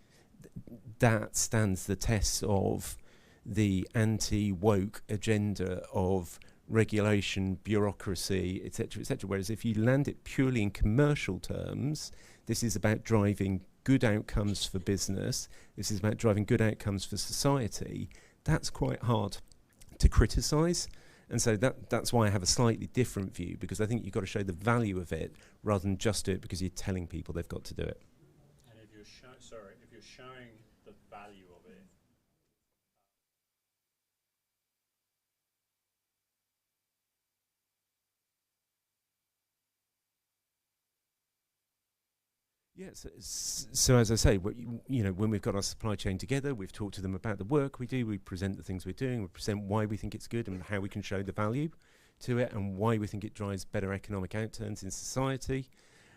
that stands the test of the anti-woke agenda of regulation, bureaucracy, etc., etc. Whereas if you land it purely in commercial terms, this is about driving good outcomes for business, this is about driving good outcomes for society, that's quite hard to criticise. And so that's why I have a slightly different view, because I think you've got to show the value of it rather than just do it because you're telling people they've got to do it.
And if you're showing the value of it,
yes. So as I say, when we've got our supply chain together, we've talked to them about the work we do, we present the things we're doing, we present why we think it's good and how we can show the value to it and why we think it drives better economic outturns in society.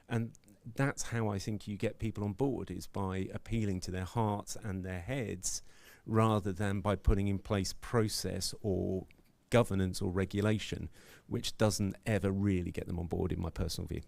And that's how I think you get people on board, is by appealing to their hearts and their heads rather than by putting in place process or governance or regulation, which doesn't ever really get them on board, in my personal view.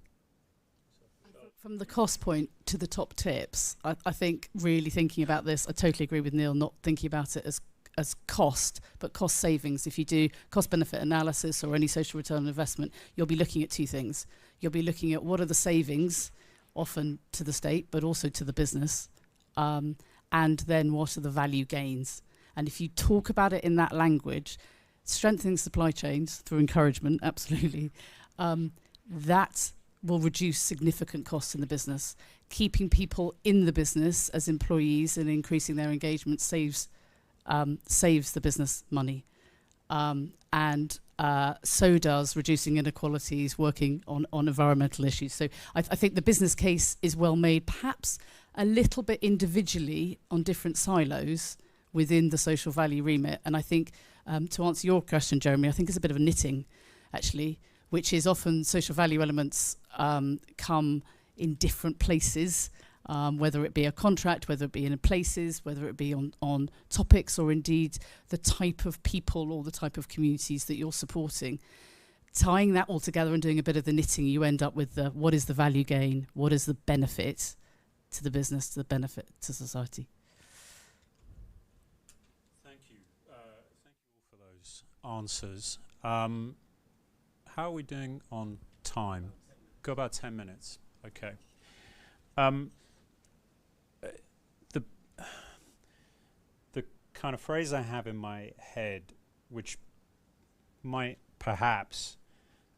From the cost point to the top tips, I think really thinking about this, I totally agree with Neil, not thinking about it as cost, but cost savings. If you do cost benefit analysis or any social return on investment, you'll be looking at two things. You'll be looking at what are the savings, often to the state, but also to the business, and then what are the value gains. And if you talk about it in that language, strengthening supply chains through encouragement, absolutely, that will reduce significant costs in the business. Keeping people in the business as employees and increasing their engagement saves the business money. And so does reducing inequalities, working on environmental issues. So I think the business case is well made, perhaps a little bit individually on different silos within the social value remit. And I think, to answer your question, Jeremy, I think it's a bit of a knitting, actually, which is often social value elements come in different places, whether it be a contract, whether it be in places, whether it be on topics, or indeed the type of people or the type of communities that you're supporting. Tying that all together and doing a bit of the knitting, you end up with what is the value gain, what is the benefit to the business, to the benefit to society.
Thank you. Thank you all for those answers. How are we doing on time? Go about 10 minutes. Okay. The kind of phrase I have in my head, which might perhaps,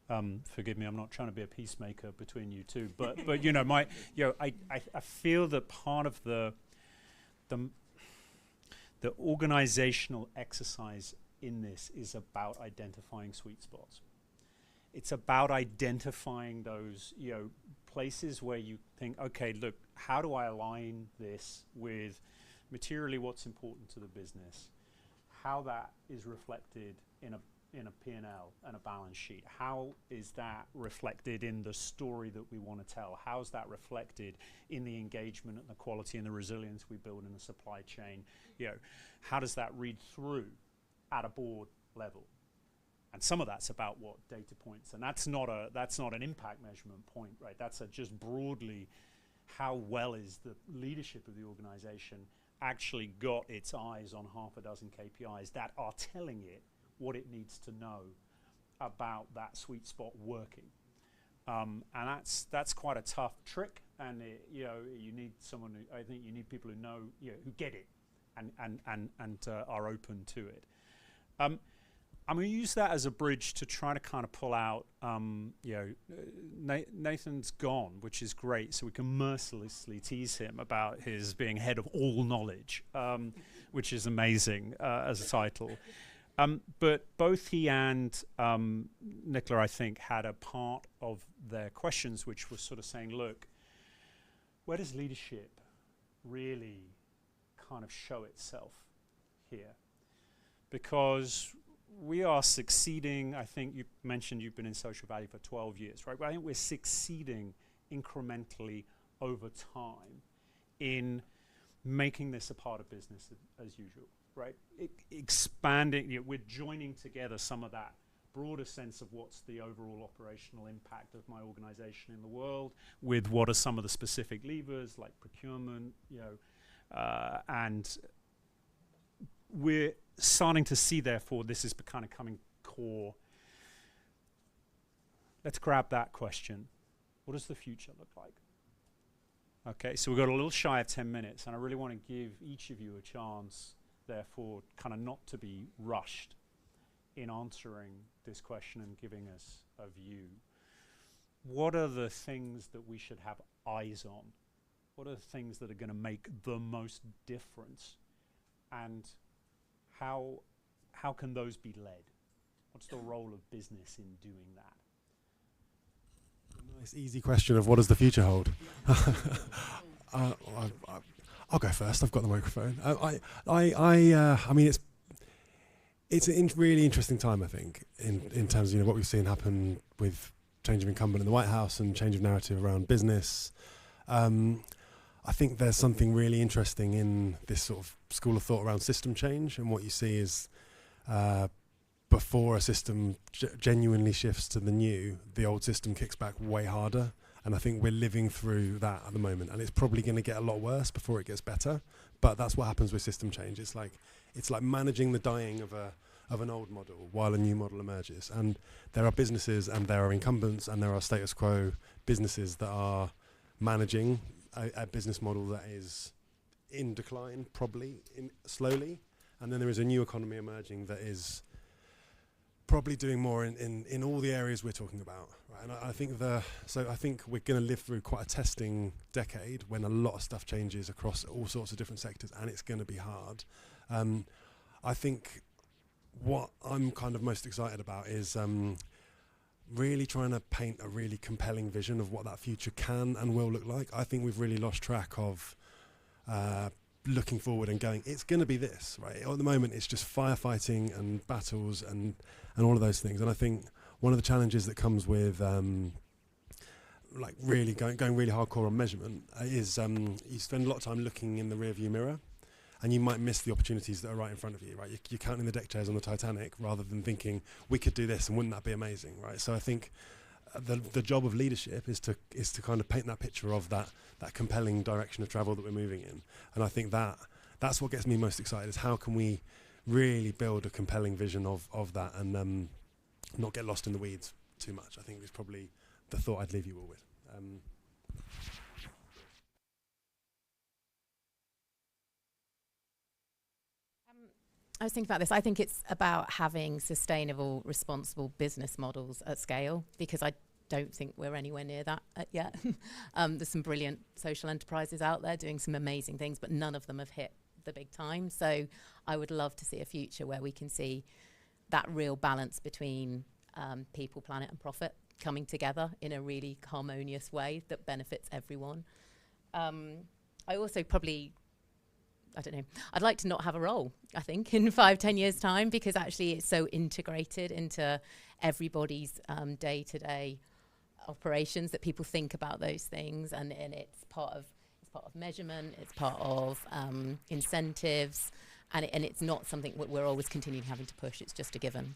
forgive me, I'm not trying to be a peacemaker between you two, but I feel that part of the organizational exercise in this is about identifying sweet spots. It's about identifying those, places where you think, okay, look, how do I align this with materially what's important to the business? How that is reflected in a P&L and a balance sheet? How is that reflected in the story that we want to tell? How's that reflected in the engagement and the quality and the resilience we build in the supply chain? How does that read through at a board level? And some of that's about what data points, and that's not an impact measurement point, right? That's just broadly how well is the leadership of the organization actually got its eyes on half a dozen KPIs that are telling it what it needs to know about that sweet spot working. And that's quite a tough trick, and you need someone who, I think you need people who know, who get it and are open to it. I'm going to use that as a bridge to try to kind of pull out, Nathan's gone, which is great, so we can mercilessly tease him about his being head of all knowledge, which is amazing as a title. But both he and Nicola, I think, had a part of their questions which was sort of saying, look, where does leadership really kind of show itself here? Because we are succeeding. I think you mentioned you've been in social value for 12 years, right? But I think we're succeeding incrementally over time in making this a part of business as usual, right? Expanding, we're joining together some of that broader sense of what's the overall operational impact of my organization in the world, with what are some of the specific levers like procurement, and we're starting to see, therefore, this is kind of coming core. Let's grab that question. What does the future look like? Okay, so we've got a little shy of 10 minutes, and I really want to give each of you a chance, therefore, kind of not to be rushed in answering this question and giving us a view. What are the things that we should have eyes on? What are the things that are going to make the most difference? And how can those be led? What's the role of business in doing that?
Nice, easy question of what does the future hold? I'll go first. I've got the microphone. I mean, it's a really interesting time, I think, in terms of what we've seen happen with change of incumbent in the White House and change of narrative around business. I think there's something really interesting in this sort of school of thought around system change, and what you see is before a system genuinely shifts to the new, the old system kicks back way harder. And I think we're living through that at the moment, and it's probably going to get a lot worse before it gets better. But that's what happens with system change. It's like managing the dying of an old model while a new model emerges. And there are businesses, and there are incumbents, and there are status quo businesses that are managing a business model that is in decline, probably slowly. And then there is a new economy emerging that is probably doing more in all the areas we're talking about, right? And I think we're going to live through quite a testing decade when a lot of stuff changes across all sorts of different sectors, and it's going to be hard. I think what I'm kind of most excited about is really trying to paint a really compelling vision of what that future can and will look like. I think we've really lost track of looking forward and going, it's going to be this, right? At the moment, it's just firefighting and battles and all of those things. And I think one of the challenges that comes with like really going really hardcore on measurement is you spend a lot of time looking in the rearview mirror, and you might miss the opportunities that are right in front of you, right? You're counting the deck chairs on the Titanic rather than thinking, we could do this and wouldn't that be amazing, right? So I think the job of leadership is to kind of paint that picture of that compelling direction of travel that we're moving in. And I think that's what gets me most excited, is how can we really build a compelling vision of that and not get lost in the weeds too much. I think it's probably the thought I'd leave you all with.
I was thinking about this. I think it's about having sustainable, responsible business models at scale, because I don't think we're anywhere near that yet. There's some brilliant social enterprises out there doing some amazing things, but none of them have hit the big time. So I would love to see a future where we can see that real balance between people, planet and profit coming together in a really harmonious way that benefits everyone. I also probably, I don't know, I'd like to not have a role, I think, in 5-10 years' time, because actually it's so integrated into everybody's day-to-day operations that people think about those things, and it's part of measurement, it's part of incentives, and it's not something we're always continuing having to push. It's just a given.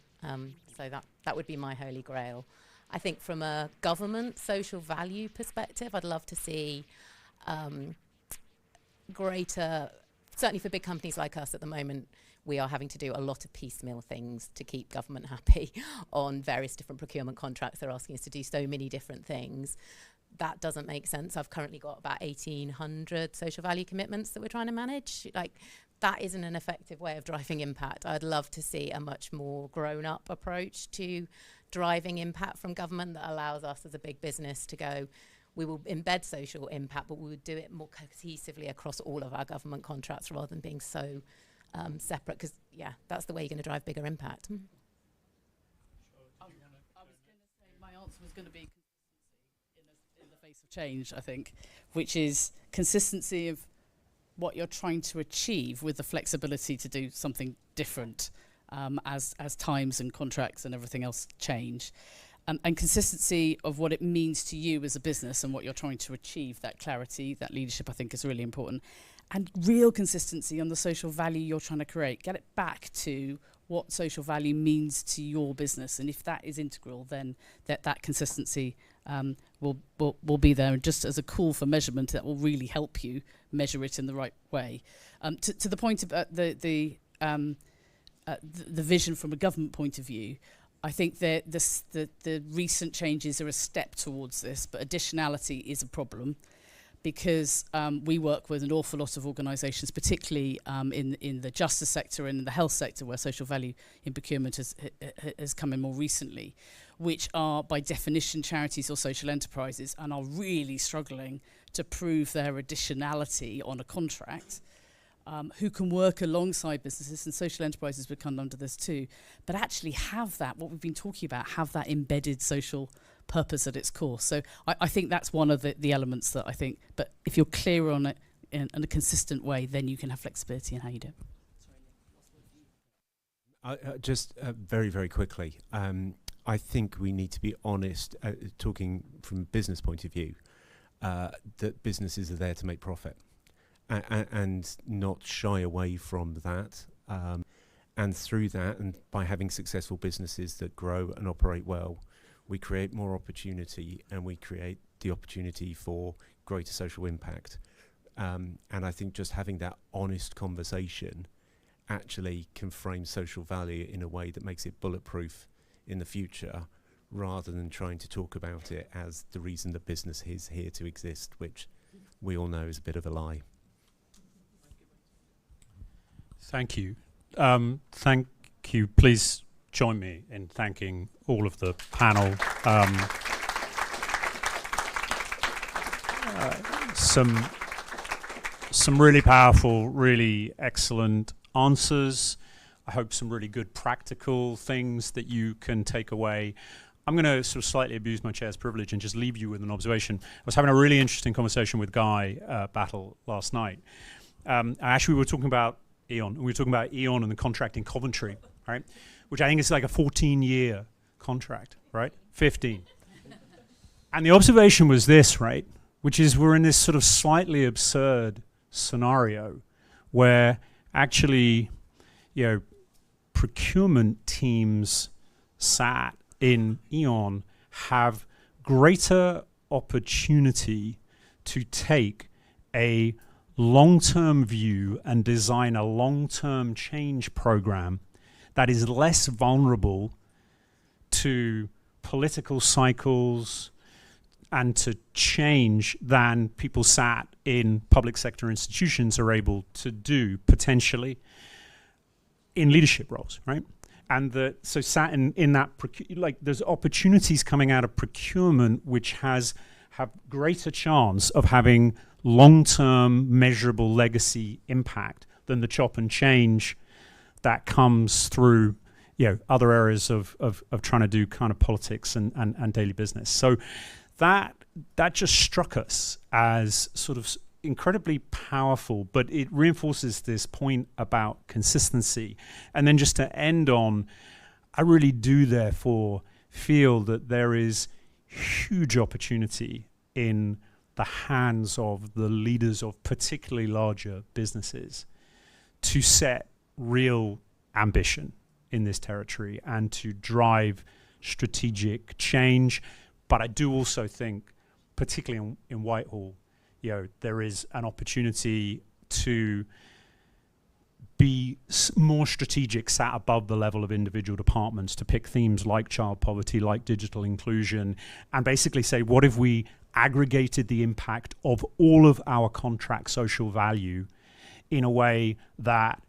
So that would be my holy grail. I think from a government social value perspective, I'd love to see greater. Certainly for big companies like us at the moment, we are having to do a lot of piecemeal things to keep government happy on various different procurement contracts. They're asking us to do so many different things. That doesn't make sense. I've currently got about 1,800 social value commitments that we're trying to manage. Like, that isn't an effective way of driving impact. I'd love to see a much more grown-up approach to driving impact from government that allows us as a big business to go, we will embed social impact, but we would do it more cohesively across all of our government contracts rather than being so separate, because, yeah, that's the way you're going to drive bigger impact.
I was going to say my answer was going to be consistency in the face of change, I think, which is consistency of what you're trying to achieve with the flexibility to do something different as times and contracts and everything else change. And consistency of what it means to you as a business and what you're trying to achieve. That clarity, that leadership, I think, is really important. And real consistency on the social value you're trying to create. Get it back to what social value means to your business, and if that is integral, then that consistency will be there. And just as a call for measurement, that will really help you measure it in the right way. To the point about the vision from a government point of view, I think that the recent changes are a step towards this, but additionality is a problem, because we work with an awful lot of organisations, particularly in the justice sector and in the health sector, where social value in procurement has come in more recently, which are by definition charities or social enterprises, and are really struggling to prove their additionality on a contract, who can work alongside businesses, and social enterprises would come under this too, but actually have that, what we've been talking about, have that embedded social purpose at its core. So I think that's one of the elements that I think, but if you're clear on it in a consistent way, then you can have flexibility in how you do it.
Just very, very quickly, I think we need to be honest, talking from a business point of view, that businesses are there to make profit, and not shy away from that. And through that, and by having successful businesses that grow and operate well, we create more opportunity, and we create the opportunity for greater social impact. And I think just having that honest conversation actually can frame social value in a way that makes it bulletproof in the future, rather than trying to talk about it as the reason the business is here to exist, which we all know is a bit of a lie.
Thank you. Thank you. Please join me in thanking all of the panel. Some really powerful, really excellent answers. I hope some really good practical things that you can take away. I'm going to sort of slightly abuse my chair's privilege and just leave you with an observation. I was having a really interesting conversation with Guy Battle last night. Actually, we were talking about E.ON. We were talking about E.ON and the contract in Coventry, right? Which I think is like a 14-year contract, right? 15. And the observation was this, right? Which is we're in this sort of slightly absurd scenario where actually, procurement teams sat in E.ON have greater opportunity to take a long-term view and design a long-term change program that is less vulnerable to political cycles and to change than people sat in public sector institutions are able to do potentially in leadership roles, right? And so sat in that, there's opportunities coming out of procurement which have greater chance of having long-term measurable legacy impact than the chop and change that comes through other areas of trying to do kind of politics and daily business. So that just struck us as sort of incredibly powerful, but it reinforces this point about consistency. And then just to end on, I really do therefore feel that there is huge opportunity in the hands of the leaders of particularly larger businesses to set real ambition in this territory and to drive strategic change. But I do also think, particularly in Whitehall, there is an opportunity to be more strategic, sat above the level of individual departments, to pick themes like child poverty, like digital inclusion, and basically say, what if we aggregated the impact of all of our contract social value in a way that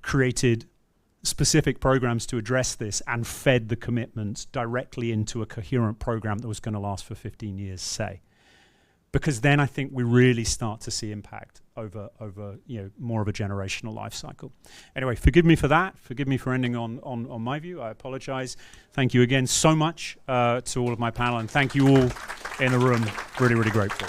created specific programs to address this and fed the commitments directly into a coherent program that was going to last for 15 years, say. Because then I think we really start to see impact over more of a generational life cycle. Anyway, forgive me for that. Forgive me for ending on my view. I apologize. Thank you again so much to all of my panel, and thank you all in the room. Really, really grateful.